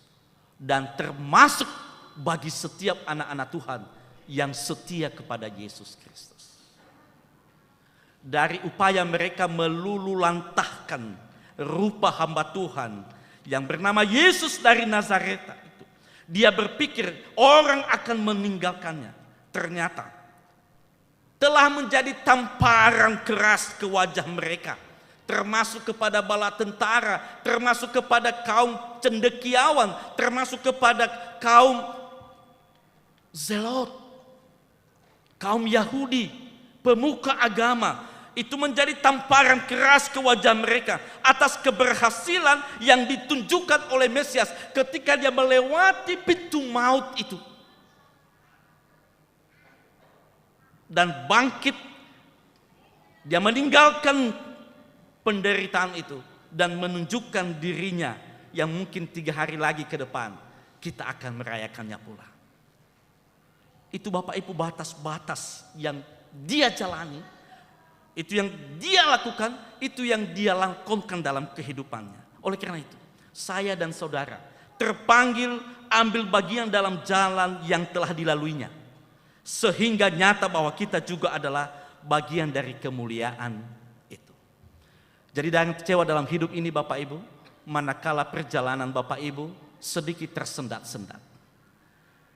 Dan termasuk bagi setiap anak-anak Tuhan yang setia kepada Yesus Kristus. Dari upaya mereka melululantahkan rupa hamba Tuhan yang bernama Yesus dari Nazaret itu, dia berpikir orang akan meninggalkannya. Ternyata telah menjadi tamparan keras ke wajah mereka, termasuk kepada bala tentara, termasuk kepada kaum cendekiawan, termasuk kepada kaum Zelot, kaum Yahudi, pemuka agama. Itu menjadi tamparan keras ke wajah mereka atas keberhasilan yang ditunjukkan oleh Mesias ketika dia melewati pintu maut itu dan bangkit. Dia meninggalkan penderitaan itu dan menunjukkan dirinya yang mungkin 3 hari lagi ke depan kita akan merayakannya pula. Itu Bapak Ibu batas-batas yang dia jalani, itu yang dia lakukan, itu yang dia lakukan dalam kehidupannya. Oleh karena itu, saya dan saudara terpanggil ambil bagian dalam jalan yang telah dilaluinya, sehingga nyata bahwa kita juga adalah bagian dari kemuliaan. Jadi jangan kecewa dalam hidup ini Bapak Ibu, manakala perjalanan Bapak Ibu sedikit tersendat-sendat.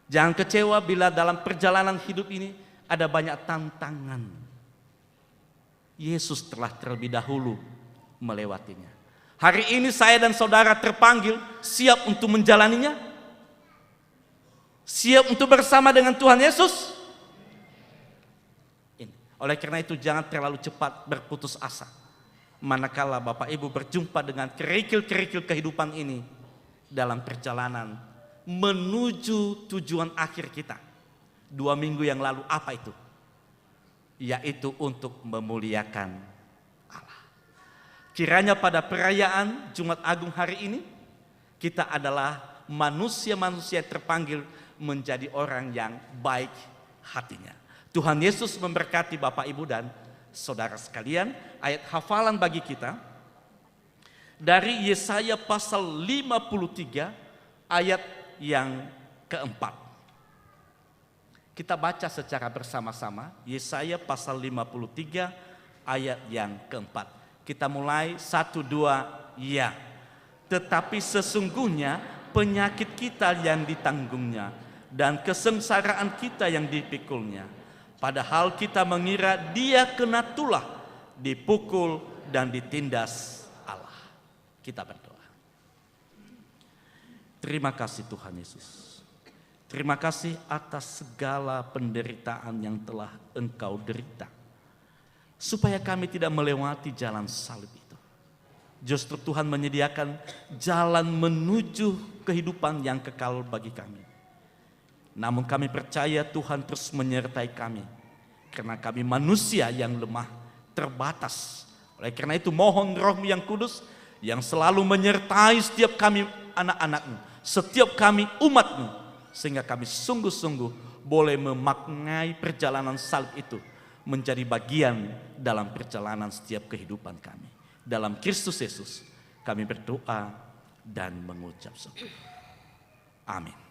Jangan kecewa bila dalam perjalanan hidup ini ada banyak tantangan. Yesus telah terlebih dahulu melewatinya. Hari ini saya dan saudara terpanggil siap untuk menjalaninya? Siap untuk bersama dengan Tuhan Yesus? Oleh karena itu jangan terlalu cepat berputus asa. Manakala Bapak Ibu berjumpa dengan kerikil-kerikil kehidupan ini dalam perjalanan menuju tujuan akhir kita. 2 minggu yang lalu apa itu? Yaitu untuk memuliakan Allah. Kiranya pada perayaan Jumat Agung hari ini kita adalah manusia-manusia terpanggil menjadi orang yang baik hatinya. Tuhan Yesus memberkati Bapak Ibu dan saudara sekalian. Ayat hafalan bagi kita dari Yesaya pasal 53 ayat yang keempat. Kita baca secara bersama-sama Yesaya pasal 53 ayat yang keempat. Kita mulai 1, 2, ya. Tetapi sesungguhnya penyakit kita yang ditanggungnya dan kesengsaraan kita yang dipikulnya. Padahal kita mengira dia kena tulah, dipukul dan ditindas Allah. Kita berdoa. Terima kasih Tuhan Yesus. Terima kasih atas segala penderitaan yang telah Engkau derita. Supaya kami tidak melewati jalan salib itu. Justru Tuhan menyediakan jalan menuju kehidupan yang kekal bagi kami. Namun kami percaya Tuhan terus menyertai kami. Karena kami manusia yang lemah, terbatas. Oleh karena itu mohon Roh-Mu yang kudus yang selalu menyertai setiap kami anak-anak-Mu, setiap kami umat-Mu. Sehingga kami sungguh-sungguh boleh memaknai perjalanan salib itu menjadi bagian dalam perjalanan setiap kehidupan kami. Dalam Kristus Yesus kami berdoa dan mengucap syukur. Amin.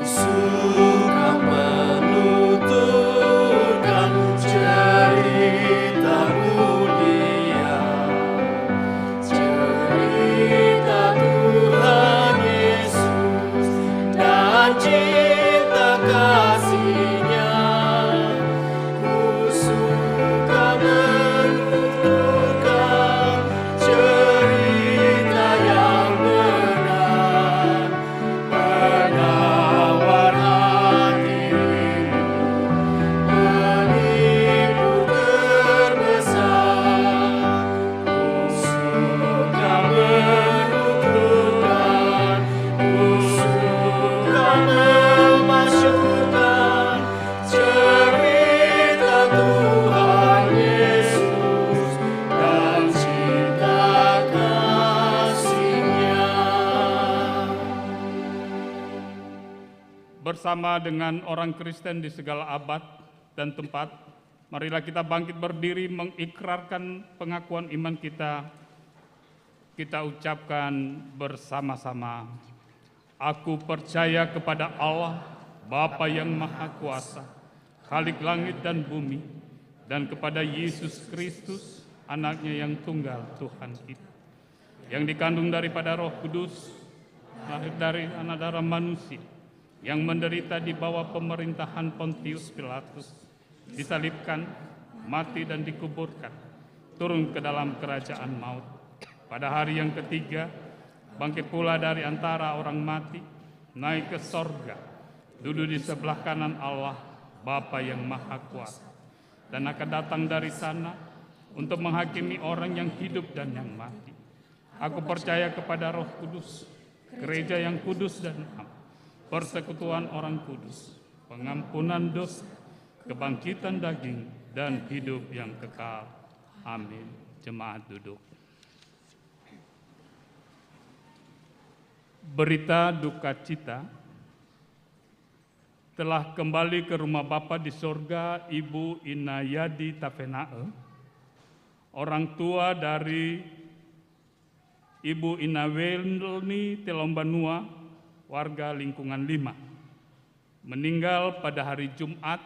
Suka menuturkan cerita mulia, cerita Tuhan Yesus dan cinta kasih-Nya. Ku suka menuturkan cerita yang benar, penawar hatimu, pelipur terbesar. Ku suka menuturkan, ku suka memasyurkan cerita Tuhan Yesus dan cinta kasih-Nya. Bersama dengan orang Kristen di segala abad dan tempat, Marilah kita bangkit berdiri mengikrarkan pengakuan iman kita. Kita ucapkan bersama-sama. Aku percaya kepada Allah, Bapa yang Maha Kuasa, Khalik langit dan bumi, dan kepada Yesus Kristus, anaknya yang tunggal Tuhan kita, yang dikandung daripada Roh Kudus, lahir dari anak darah manusia, yang menderita di bawah pemerintahan Pontius Pilatus, disalibkan, mati dan dikuburkan, turun ke dalam kerajaan maut. Pada hari yang ketiga, bangkit pula dari antara orang mati, naik ke sorga, duduk di sebelah kanan Allah, Bapa yang Maha Kuasa, dan akan datang dari sana untuk menghakimi orang yang hidup dan yang mati. Aku percaya kepada Roh Kudus, gereja yang kudus dan am, persekutuan orang kudus, pengampunan dosa, kebangkitan daging, dan hidup yang kekal. Amin. Jemaat duduk. Berita duka cita, telah kembali ke rumah Bapa di sorga Ibu Inayadi Tafenae, orang tua dari Ibu Inawelni Telombanua, warga lingkungan 5, meninggal pada hari Jumat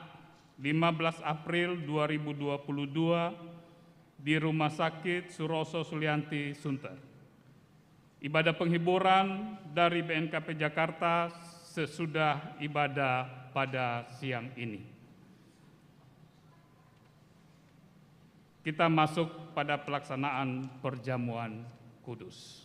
15 April 2022 di Rumah Sakit Suroso Sulianti, Sunter. Ibadah penghiburan dari BNKP Jakarta sesudah ibadah pada siang ini. Kita masuk pada pelaksanaan perjamuan kudus.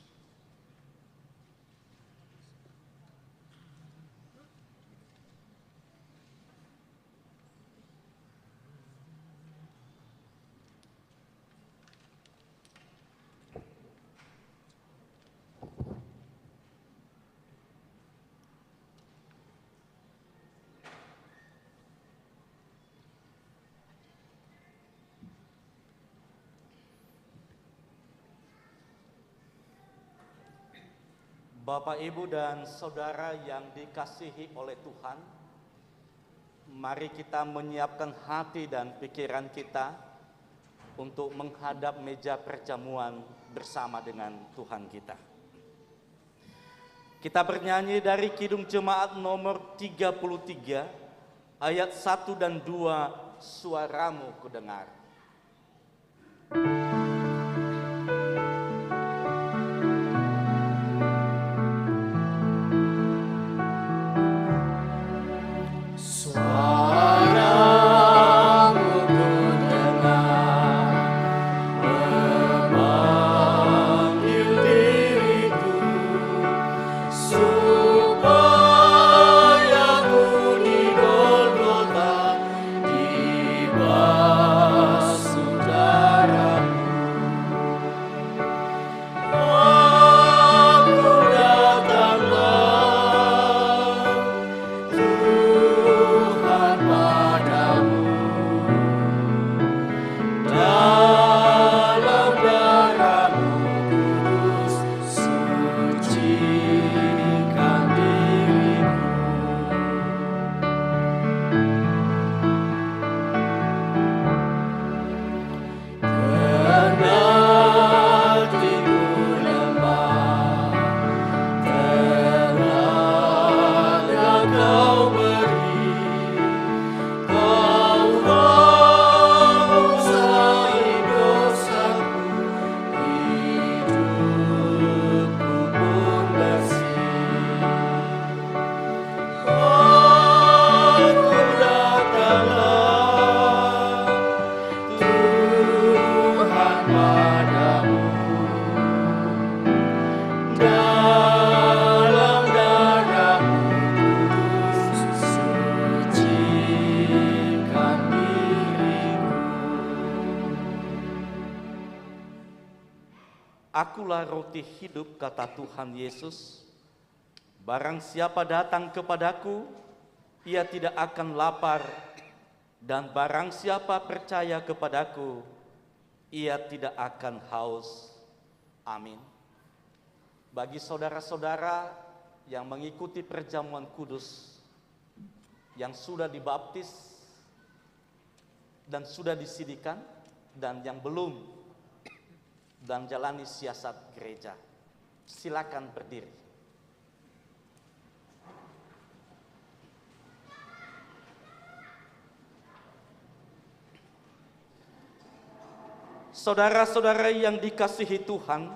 Bapak, Ibu, dan Saudara yang dikasihi oleh Tuhan, mari kita menyiapkan hati dan pikiran kita untuk menghadap meja perjamuan bersama dengan Tuhan kita. Kita bernyanyi dari Kidung Jemaat nomor 33, ayat 1 dan 2, suaramu kudengar. Akulah roti hidup, kata Tuhan Yesus. Barang siapa datang kepadaku, ia tidak akan lapar, dan barang siapa percaya kepadaku, ia tidak akan haus. Amin. Bagi saudara-saudara yang mengikuti perjamuan kudus, yang sudah dibaptis dan sudah disidikan dan yang belum dan jalani siasat gereja. Silakan berdiri. Saudara-saudara yang dikasihi Tuhan,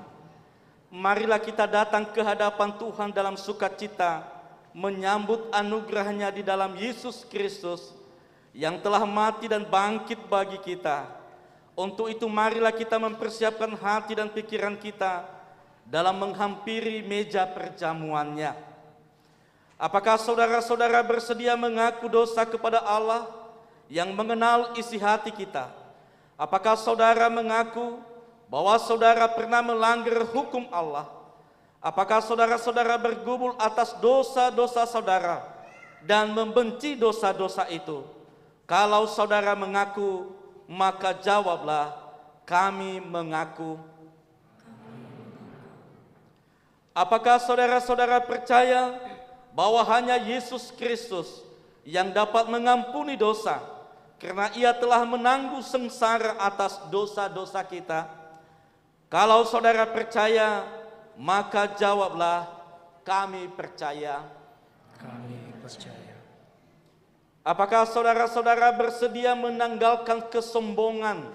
marilah kita datang ke hadapan Tuhan dalam sukacita, menyambut anugerah-Nya di dalam Yesus Kristus yang telah mati dan bangkit bagi kita. Untuk itu marilah kita mempersiapkan hati dan pikiran kita dalam menghampiri meja perjamuan-Nya. Apakah saudara-saudara bersedia mengaku dosa kepada Allah yang mengenal isi hati kita? Apakah saudara mengaku bahwa saudara pernah melanggar hukum Allah? Apakah saudara-saudara bergumul atas dosa-dosa saudara dan membenci dosa-dosa itu? Kalau saudara mengaku, maka jawablah, kami mengaku. Apakah saudara-saudara percaya bahwa hanya Yesus Kristus yang dapat mengampuni dosa, karena Ia telah menanggung sengsara atas dosa-dosa kita? Kalau saudara percaya, maka jawablah, kami percaya. Kami percaya. Apakah saudara-saudara bersedia menanggalkan kesombongan,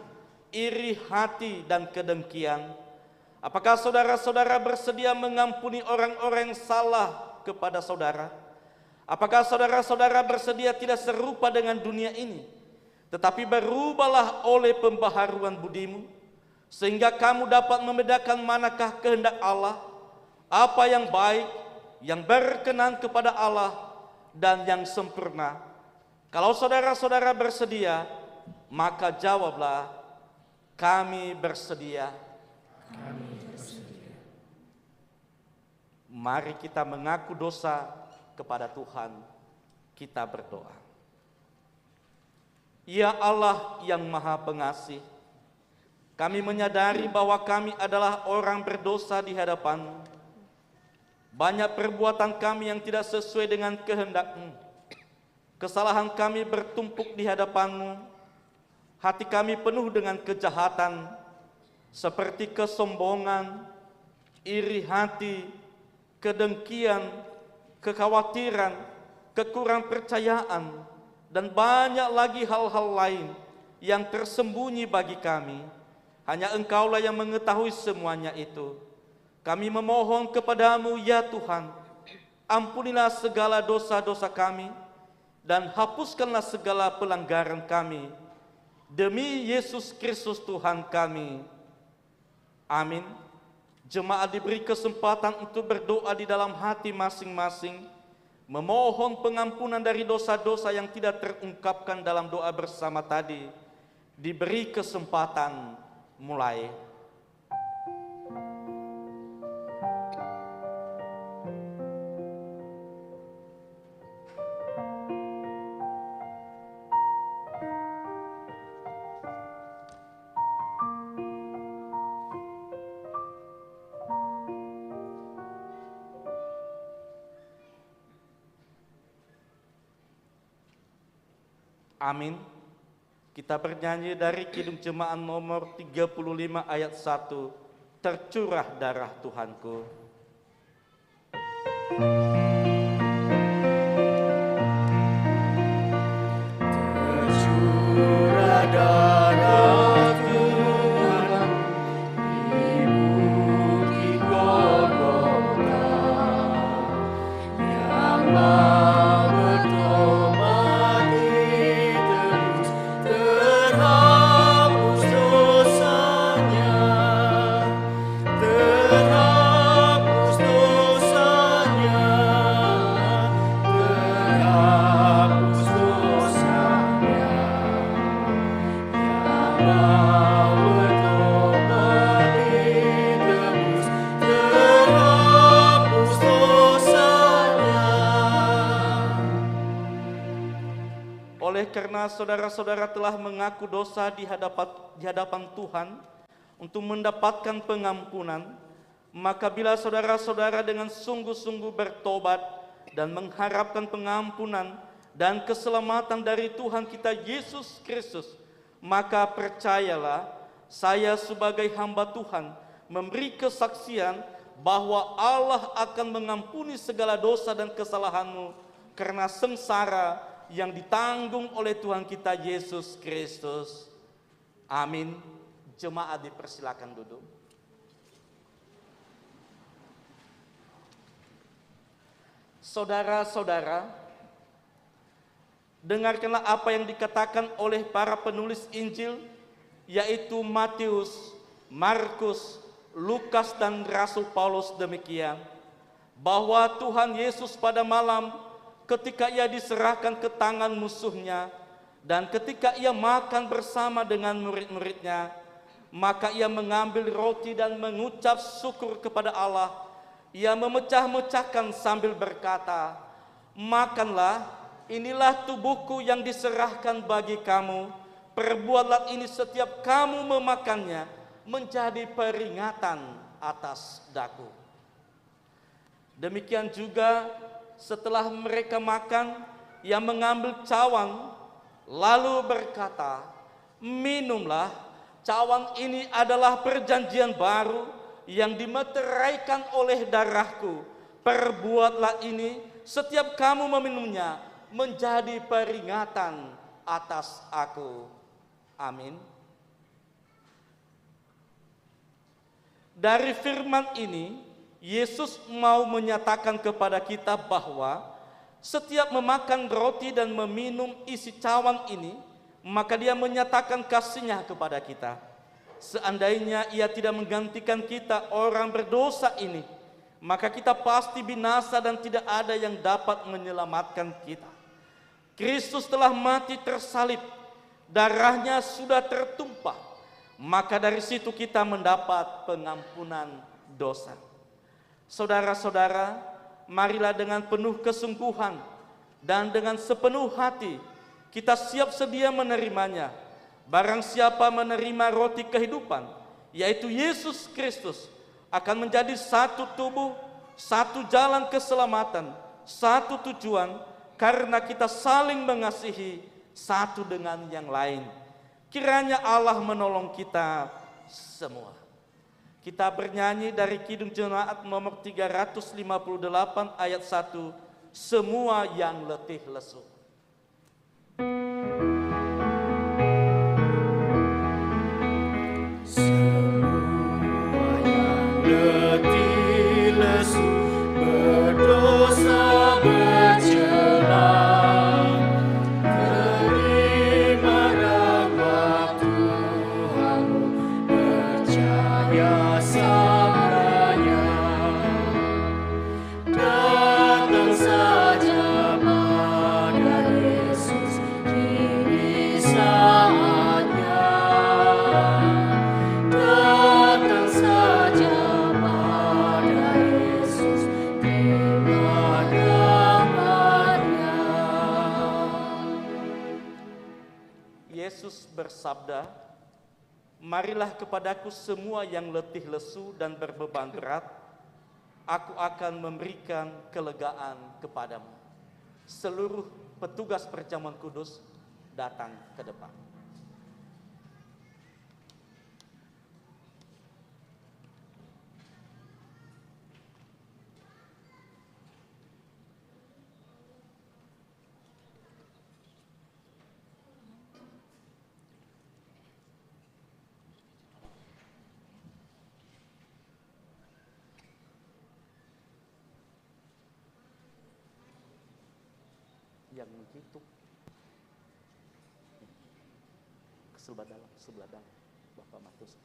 iri hati, dan kedengkian? Apakah saudara-saudara bersedia mengampuni orang-orang yang salah kepada saudara? Apakah saudara-saudara bersedia tidak serupa dengan dunia ini, tetapi berubahlah oleh pembaharuan budimu, sehingga kamu dapat membedakan manakah kehendak Allah, apa yang baik, yang berkenan kepada Allah, dan yang sempurna. Kalau saudara-saudara bersedia, maka jawablah, kami bersedia. Kami bersedia. Mari kita mengaku dosa kepada Tuhan. Kita berdoa. Ya Allah yang Maha Pengasih, kami menyadari bahwa kami adalah orang berdosa di hadapan-Mu. Banyak perbuatan kami yang tidak sesuai dengan kehendak-Mu. Kesalahan kami bertumpuk di hadapan-Mu. Hati kami penuh dengan kejahatan, seperti kesombongan, iri hati, kedengkian, kekhawatiran, kekurang percayaan, dan banyak lagi hal-hal lain yang tersembunyi bagi kami. Hanya Engkaulah yang mengetahui semuanya itu. Kami memohon kepadamu, ya Tuhan, ampunilah segala dosa-dosa kami, dan hapuskanlah segala pelanggaran kami. Demi Yesus Kristus Tuhan kami. Amin. Jemaat diberi kesempatan untuk berdoa di dalam hati masing-masing, memohon pengampunan dari dosa-dosa yang tidak terungkapkan dalam doa bersama tadi. Diberi kesempatan mulai. Amin. Kita bernyanyi dari Kidung Jemaat nomor 35 ayat 1. Tercurah darah Tuhanku. Tercurah darah Tuhan di bukit Golgota, yang mau bertobat ditebus, terhapus dosanya, terhapus dosanya, terhapus dosanya. Yang mau bertobat ditebus, terhapus dosanya. Oleh karena saudara-saudara telah mengaku dosa di hadapan Tuhan untuk mendapatkan pengampunan, maka bila saudara-saudara dengan sungguh-sungguh bertobat dan mengharapkan pengampunan dan keselamatan dari Tuhan kita Yesus Kristus, maka percayalah, saya sebagai hamba Tuhan memberi kesaksian bahwa Allah akan mengampuni segala dosa dan kesalahanmu karena sengsara yang ditanggung oleh Tuhan kita Yesus Kristus. Amin. Jemaat dipersilakan duduk. Saudara-saudara, dengarkanlah apa yang dikatakan oleh para penulis Injil, yaitu Matius, Markus, Lukas, dan Rasul Paulus demikian, bahwa Tuhan Yesus pada malam ketika ia diserahkan ke tangan musuhnya dan ketika ia makan bersama dengan murid-muridnya, maka ia mengambil roti dan mengucap syukur kepada Allah. Ia memecah-mecahkan sambil berkata, "Makanlah, inilah tubuhku yang diserahkan bagi kamu. Perbuatlah ini setiap kamu memakannya menjadi peringatan atas daku." Demikian juga setelah mereka makan, ia mengambil cawan lalu berkata, "Minumlah, cawan ini adalah perjanjian baru yang dimeteraikan oleh darahku. Perbuatlah ini setiap kamu meminumnya menjadi peringatan atas aku." Amin. Dari firman ini, Yesus mau menyatakan kepada kita bahwa setiap memakan roti dan meminum isi cawan ini, maka dia menyatakan kasihnya kepada kita. Seandainya ia tidak menggantikan kita orang berdosa ini, maka kita pasti binasa dan tidak ada yang dapat menyelamatkan kita. Kristus telah mati tersalib, darahnya sudah tertumpah, maka dari situ kita mendapat pengampunan dosa. Saudara-saudara, marilah dengan penuh kesungguhan dan dengan sepenuh hati kita siap sedia menerimanya. Barang siapa menerima roti kehidupan, yaitu Yesus Kristus, akan menjadi satu tubuh, satu jalan keselamatan, satu tujuan, karena kita saling mengasihi satu dengan yang lain. Kiranya Allah menolong kita semua. Kita bernyanyi dari Kidung Jemaat nomor 358 ayat 1, "Semua yang letih lesu." Letih lesu, berdosa bercela, terima rahmat Tuhanmu, percaya sabdanya. Datang saja pada Yesus, kini saatnya. Datang saja pada Yesus, terima kabarnya. Yesus bersabda, "Marilah kepadaku semua yang letih lesu dan berbeban berat, aku akan memberikan kelegaan kepadamu." Seluruh petugas perjamuan kudus datang ke depan. Yang menghitung sebelah dalam Bapak Matus.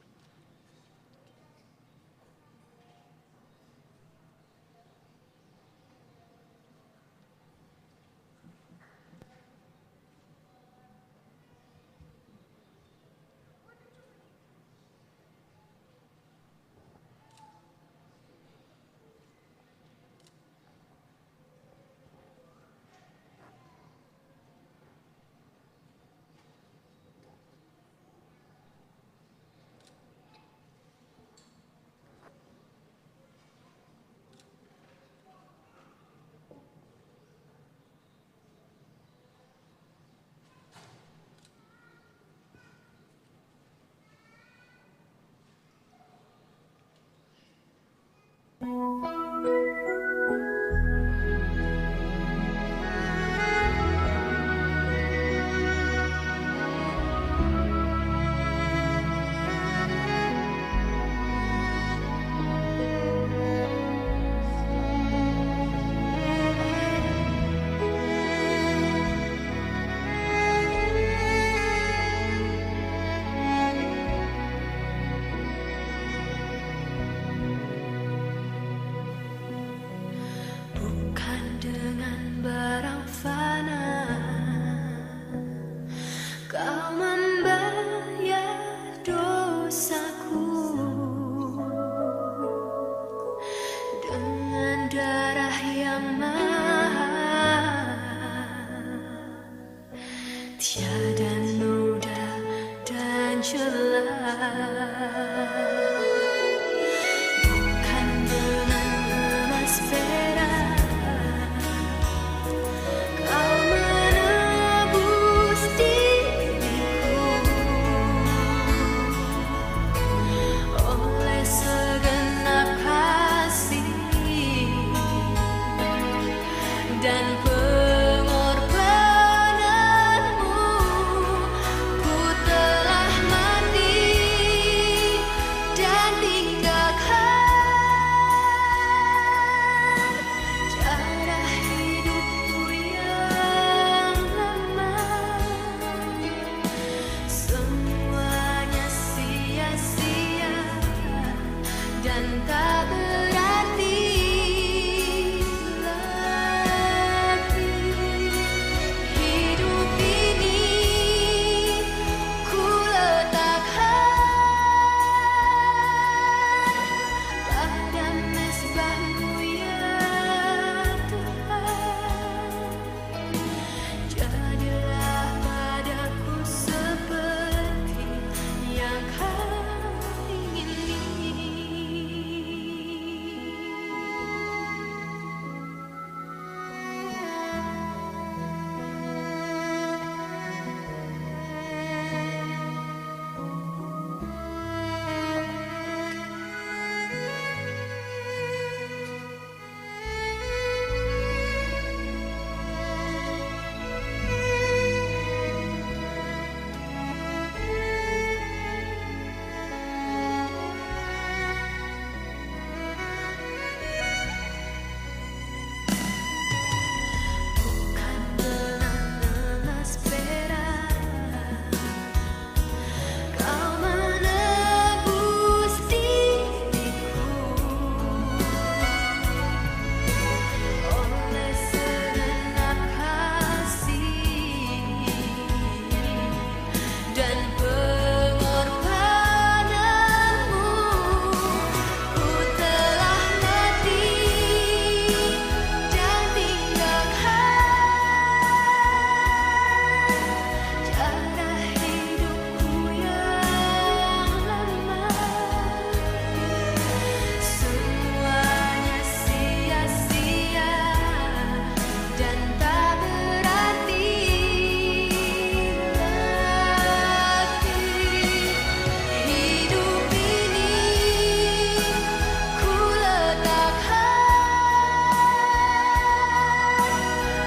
darah yang mahal, tiada noda dan celah. Bukan dengan emas perak kau menebus diriku, oleh segenap kasih dan pengorbananmu, ku telah mati dan tinggalkan cara hidupku yang lama. Semuanya sia-sia dan tak berarti lagi. Hidup ini ku letakkan pada mezbah-Mu ya Tuhan. Jadilah padaku seperti yang Kau ingini. Bukan dengan emas perak kau menebus diriku, oleh segenap kasih dan pengorbananmu, ku telah mati dan tinggalkan cara hidupku yang lama. Semuanya sia-sia dan tak berarti lagi. Hidup ini ku letakkan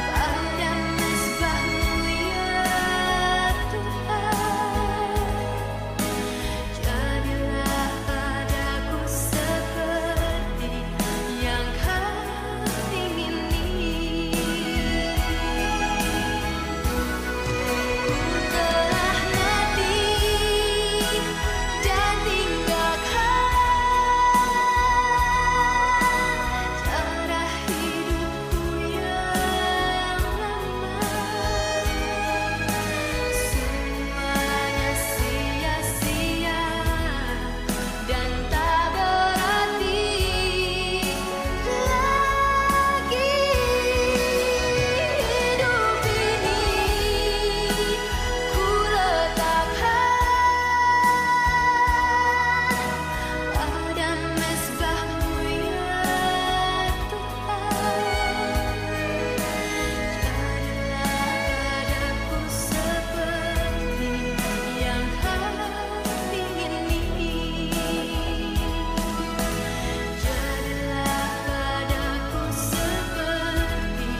pada mezbah-Mu ya Tuhan. Jadilah padaku seperti yang Kau ingini. Ku telah mati dan tinggalkan cara hidupku yang lama. Semuanya sia-sia dan tak berarti lagi. Hidup ini ku letakkan pada mezbah-Mu ya Tuhan. Jadilah padaku seperti yang Kau ingini. Jadilah padaku seperti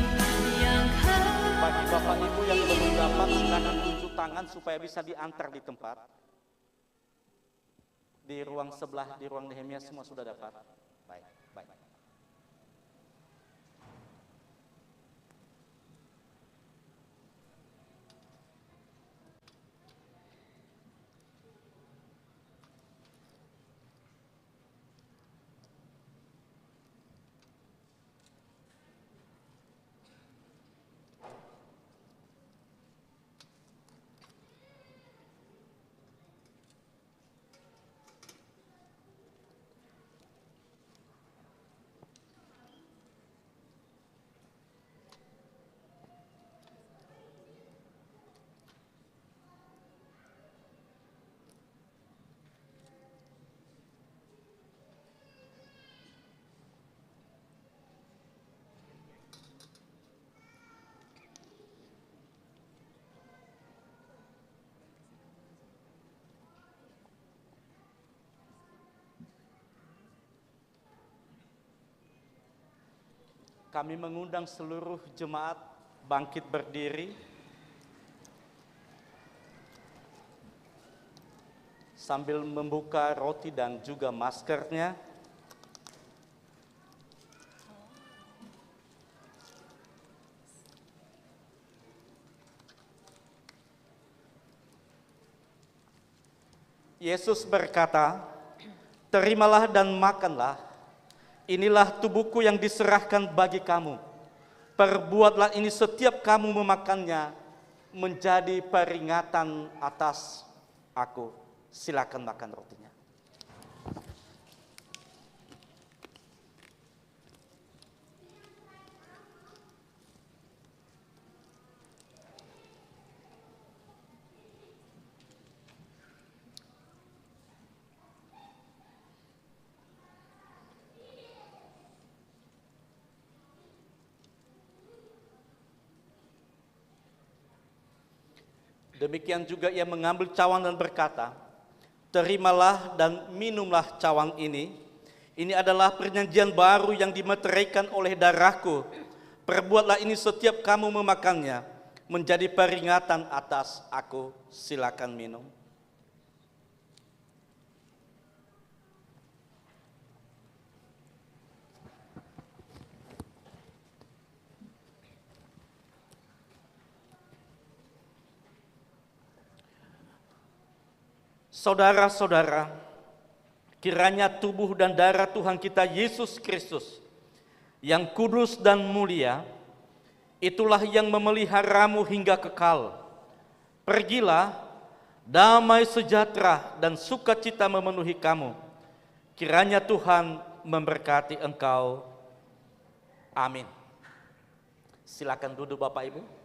yang Kau Bagi Bapak Ibu yang belum dapat, silakan tunjuk tangan supaya bisa diantar di tempat. Di ruang sebelah, di ruang Nehemia semua sudah dapat. Baik, baik. Kami mengundang seluruh jemaat bangkit berdiri sambil membuka roti dan juga maskernya. Yesus berkata, "Terimalah dan makanlah. Inilah tubuhku yang diserahkan bagi kamu. Perbuatlah ini setiap kamu memakannya menjadi peringatan atas aku." Silakan makan rotinya. Demikian juga ia mengambil cawan dan berkata, "Terimalah dan minumlah cawan ini. Ini adalah perjanjian baru yang dimeteraikan oleh darahku. Perbuatlah ini setiap kamu memakannya menjadi peringatan atas aku." Silakan minum. Saudara-saudara, kiranya tubuh dan darah Tuhan kita Yesus Kristus yang kudus dan mulia, itulah yang memeliharamu hingga kekal. Pergilah, damai sejahtera dan sukacita memenuhi kamu. Kiranya Tuhan memberkati engkau. Amin. Silakan duduk Bapak Ibu.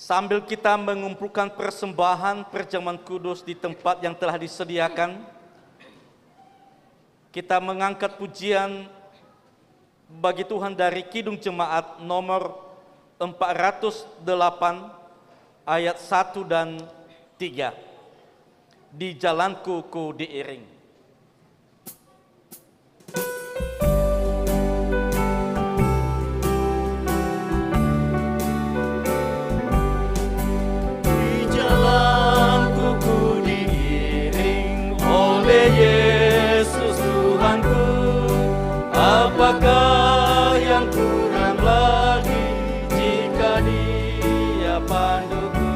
Sambil kita mengumpulkan persembahan perjamuan kudus di tempat yang telah disediakan, kita mengangkat pujian bagi Tuhan dari Kidung Jemaat nomor 408 ayat 1 dan 3. Di jalanku ku diiring. Yesus Tuhanku, apakah yang kurang lagi jika Dia panduku?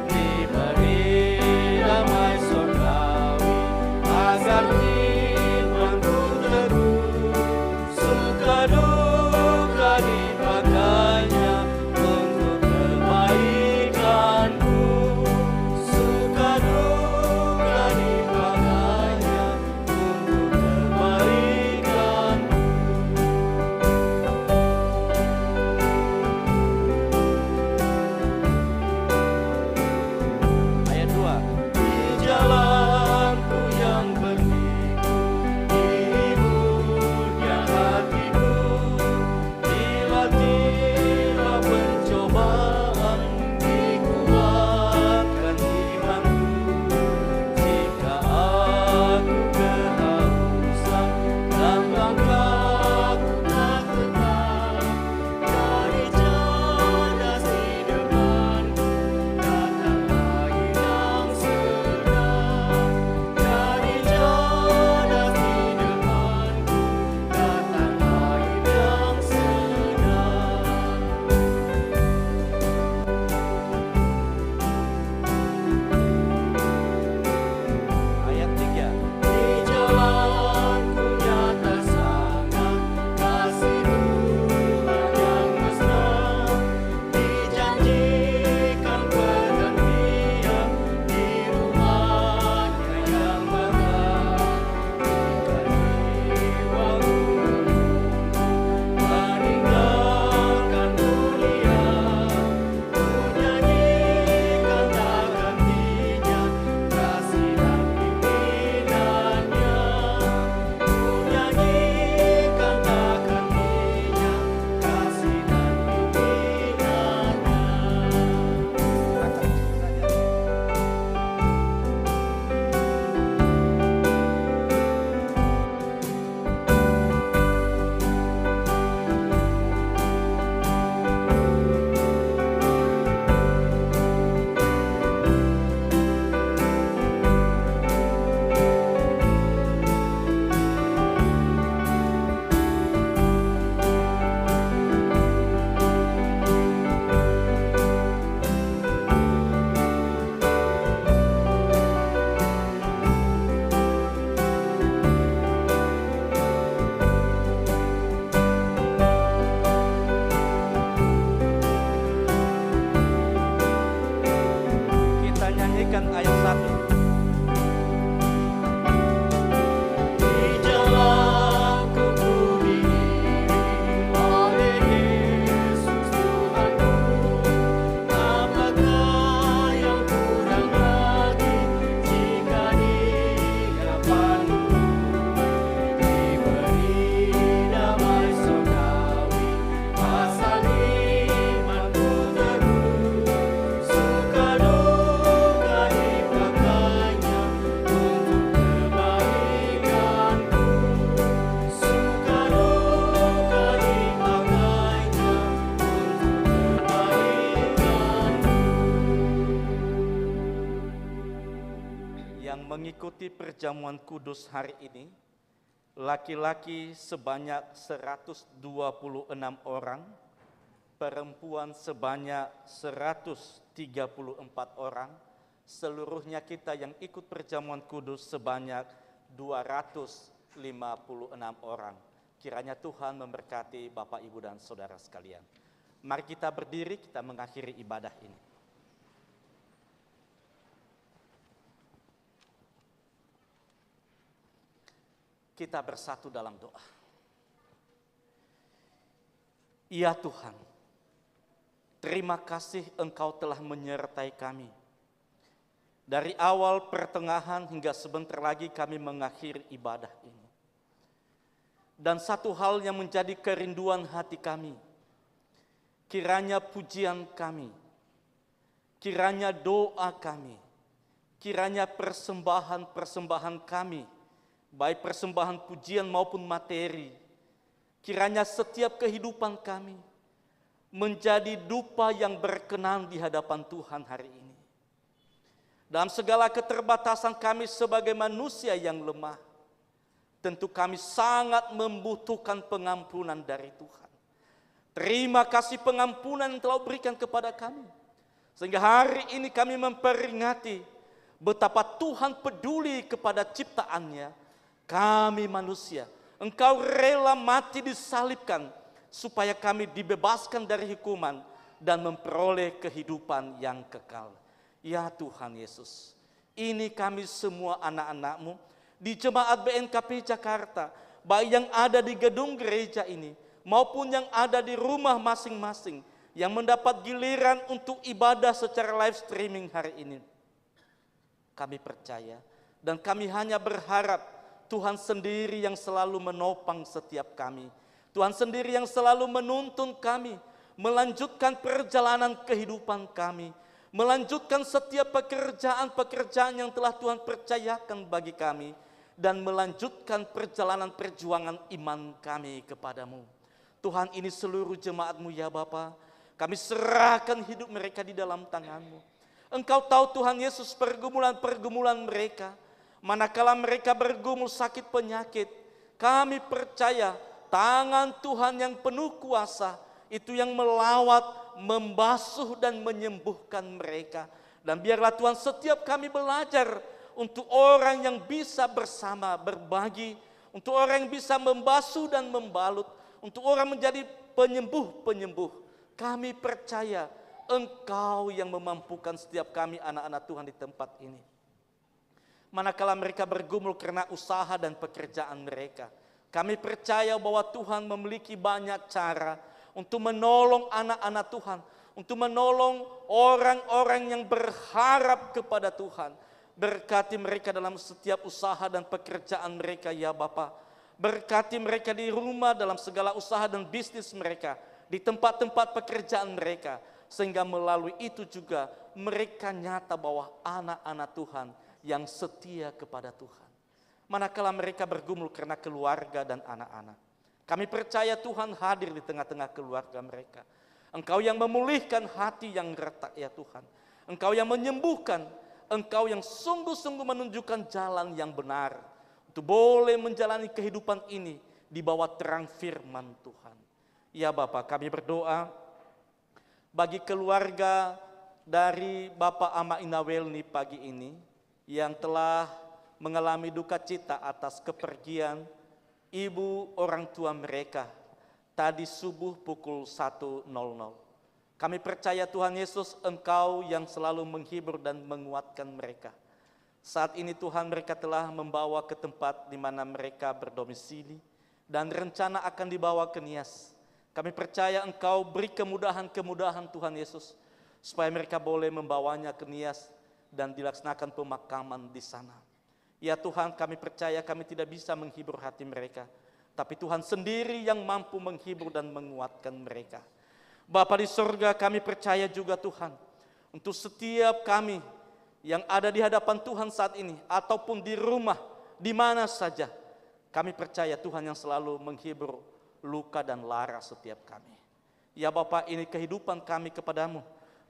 Diberi damai surgawi mengikuti perjamuan kudus hari ini, laki-laki sebanyak 126 orang, perempuan sebanyak 134 orang, seluruhnya kita yang ikut perjamuan kudus sebanyak 256 orang. Kiranya Tuhan memberkati Bapak, Ibu, dan Saudara sekalian. Mari kita berdiri, kita mengakhiri ibadah ini. Kita bersatu dalam doa. Ya Tuhan, terima kasih Engkau telah menyertai kami. Dari awal, pertengahan, hingga sebentar lagi kami mengakhiri ibadah ini. Dan satu hal yang menjadi kerinduan hati kami, kiranya pujian kami, kiranya doa kami, kiranya persembahan-persembahan kami, baik persembahan pujian maupun materi, kiranya setiap kehidupan kami menjadi dupa yang berkenan di hadapan Tuhan hari ini. Dalam segala keterbatasan kami sebagai manusia yang lemah, tentu kami sangat membutuhkan pengampunan dari Tuhan. Terima kasih pengampunan yang telah berikan kepada kami. Sehingga hari ini kami memperingati betapa Tuhan peduli kepada ciptaannya. Kami manusia, Engkau rela mati disalibkan supaya kami dibebaskan dari hukuman dan memperoleh kehidupan yang kekal. Ya Tuhan Yesus, ini kami semua anak-anak-Mu di Jemaat BNKP Jakarta, baik yang ada di gedung gereja ini maupun yang ada di rumah masing-masing yang mendapat giliran untuk ibadah secara live streaming hari ini. Kami percaya dan kami hanya berharap Tuhan sendiri yang selalu menopang setiap kami. Tuhan sendiri yang selalu menuntun kami melanjutkan perjalanan kehidupan kami, melanjutkan setiap pekerjaan-pekerjaan yang telah Tuhan percayakan bagi kami, dan melanjutkan perjalanan perjuangan iman kami kepadamu. Tuhan, ini seluruh jemaat-Mu ya Bapa, kami serahkan hidup mereka di dalam tangan-Mu. Engkau tahu Tuhan Yesus pergumulan-pergumulan mereka, manakala mereka bergumul sakit penyakit, kami percaya tangan Tuhan yang penuh kuasa itu yang melawat, membasuh dan menyembuhkan mereka. Dan biarlah Tuhan setiap kami belajar untuk orang yang bisa bersama berbagi, untuk orang yang bisa membasuh dan membalut, untuk orang menjadi penyembuh-penyembuh. Kami percaya Engkau yang memampukan setiap kami anak-anak Tuhan di tempat ini. Manakala mereka bergumul karena usaha dan pekerjaan mereka, kami percaya bahwa Tuhan memiliki banyak cara untuk menolong anak-anak Tuhan, untuk menolong orang-orang yang berharap kepada Tuhan. Berkati mereka dalam setiap usaha dan pekerjaan mereka ya Bapa. Berkati mereka di rumah dalam segala usaha dan bisnis mereka, di tempat-tempat pekerjaan mereka, sehingga melalui itu juga mereka nyata bahwa anak-anak Tuhan yang setia kepada Tuhan. Manakala mereka bergumul karena keluarga dan anak-anak, kami percaya Tuhan hadir di tengah-tengah keluarga mereka. Engkau yang memulihkan hati yang retak ya Tuhan. Engkau yang menyembuhkan, Engkau yang sungguh-sungguh menunjukkan jalan yang benar untuk boleh menjalani kehidupan ini di bawah terang firman Tuhan. Ya Bapa, kami berdoa bagi keluarga dari Bapak Ama Inawelni pagi ini yang telah mengalami duka cita atas kepergian ibu orang tua mereka tadi subuh pukul 1.00. Kami percaya Tuhan Yesus, Engkau yang selalu menghibur dan menguatkan mereka. Saat ini Tuhan, mereka telah membawa ke tempat di mana mereka berdomisili dan rencana akan dibawa ke Nias. Kami percaya Engkau beri kemudahan-kemudahan Tuhan Yesus supaya mereka boleh membawanya ke Nias dan dilaksanakan pemakaman di sana. Ya Tuhan, kami percaya kami tidak bisa menghibur hati mereka, tapi Tuhan sendiri yang mampu menghibur dan menguatkan mereka. Bapa di surga, kami percaya juga Tuhan, untuk setiap kami yang ada di hadapan Tuhan saat ini, ataupun di rumah, di mana saja, kami percaya Tuhan yang selalu menghibur luka dan lara setiap kami. Ya Bapa, ini kehidupan kami kepadamu.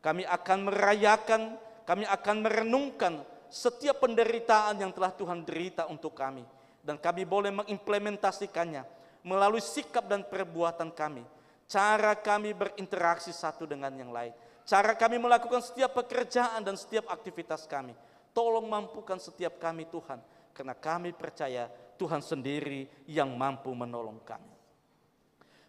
Kami akan merayakan, kami akan merenungkan setiap penderitaan yang telah Tuhan derita untuk kami. Dan kami boleh mengimplementasikannya melalui sikap dan perbuatan kami. Cara kami berinteraksi satu dengan yang lain. Cara kami melakukan setiap pekerjaan dan setiap aktivitas kami. Tolong mampukan setiap kami Tuhan. Karena kami percaya Tuhan sendiri yang mampu menolong kami.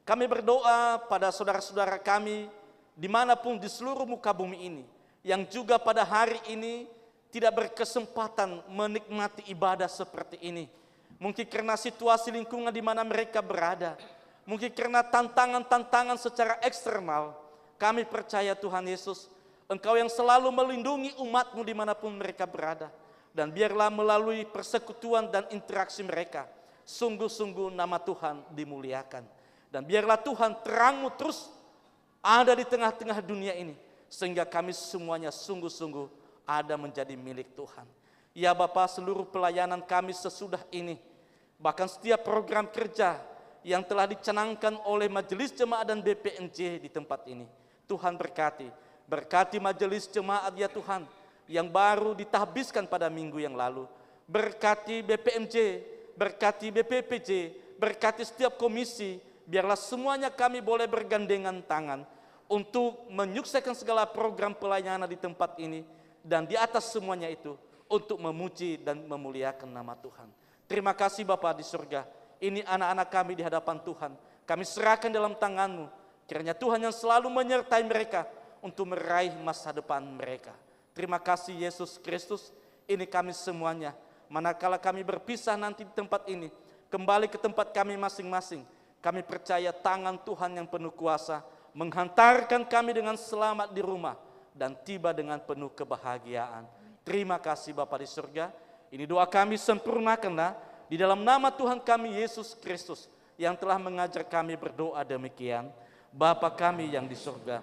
Kami berdoa pada saudara-saudara kami dimanapun di seluruh muka bumi ini, yang juga pada hari ini tidak berkesempatan menikmati ibadah seperti ini. Mungkin karena situasi lingkungan di mana mereka berada, mungkin karena tantangan-tantangan secara eksternal. Kami percaya Tuhan Yesus, Engkau yang selalu melindungi umat-Mu dimanapun mereka berada. Dan biarlah melalui persekutuan dan interaksi mereka, sungguh-sungguh nama Tuhan dimuliakan. Dan biarlah Tuhan terang-Mu terus ada di tengah-tengah dunia ini, sehingga kami semuanya sungguh-sungguh ada menjadi milik Tuhan. Ya Bapa, seluruh pelayanan kami sesudah ini, bahkan setiap program kerja yang telah dicanangkan oleh Majelis Jemaat dan BPNJ di tempat ini, Tuhan berkati majelis jemaat ya Tuhan, yang baru ditahbiskan pada minggu yang lalu. Berkati BPMJ, berkati BPPJ, berkati setiap komisi. Biarlah semuanya kami boleh bergandengan tangan untuk menyukseskan segala program pelayanan di tempat ini. Dan di atas semuanya itu untuk memuji dan memuliakan nama Tuhan. Terima kasih Bapa di surga. Ini anak-anak kami di hadapan Tuhan. Kami serahkan dalam tangan-Mu. Kiranya Tuhan yang selalu menyertai mereka untuk meraih masa depan mereka. Terima kasih Yesus Kristus. Ini kami semuanya. Manakala kami berpisah nanti di tempat ini, kembali ke tempat kami masing-masing, kami percaya tangan Tuhan yang penuh kuasa menghantarkan kami dengan selamat di rumah dan tiba dengan penuh kebahagiaan. Terima kasih Bapa di surga. Ini doa kami, sempurnakanlah di dalam nama Tuhan kami Yesus Kristus yang telah mengajar kami berdoa demikian. Bapa kami yang di surga,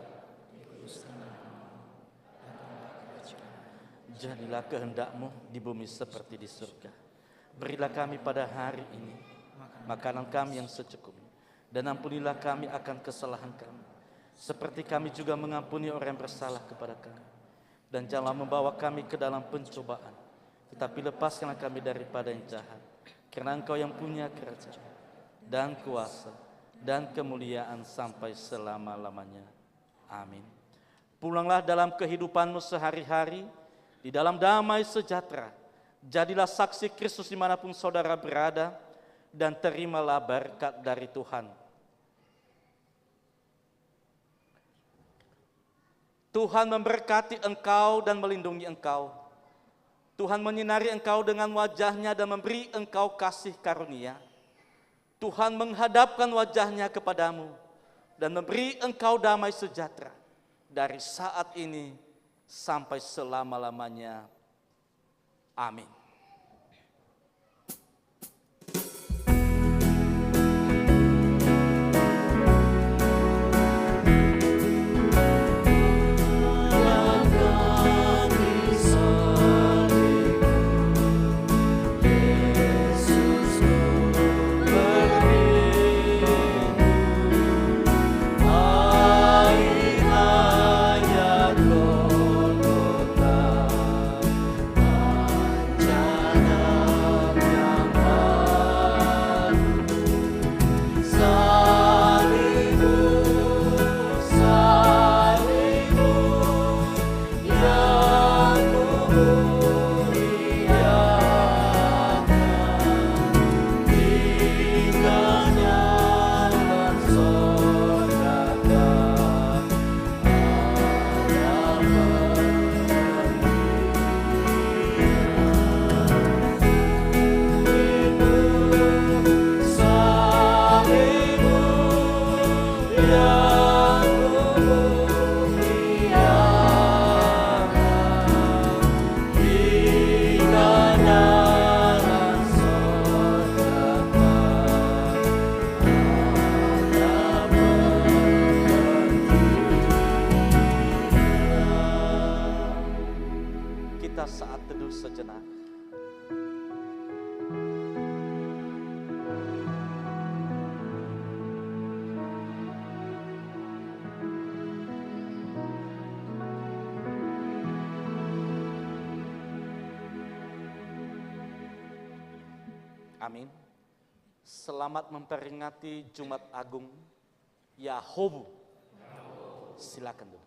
jadilah kehendak-Mu di bumi seperti di surga. Berilah kami pada hari ini makanan kami yang secukupnya, dan ampunilah kami akan kesalahan kami, seperti kami juga mengampuni orang yang bersalah kepada kami. Dan janganlah membawa kami ke dalam pencobaan, tetapi lepaskanlah kami daripada yang jahat. Karena Engkau yang punya kerajaan dan kuasa dan kemuliaan sampai selama-lamanya. Amin. Pulanglah dalam kehidupanmu sehari-hari di dalam damai sejahtera. Jadilah saksi Kristus dimanapun saudara berada, dan terimalah berkat dari Tuhan. Tuhan memberkati engkau dan melindungi engkau. Tuhan menyinari engkau dengan wajah-Nya dan memberi engkau kasih karunia. Tuhan menghadapkan wajah-Nya kepadamu dan memberi engkau damai sejahtera dari saat ini sampai selama-lamanya. Amin. Hanya Amin. Selamat memperingati Jumat Agung Yahobu. Silakan duduk.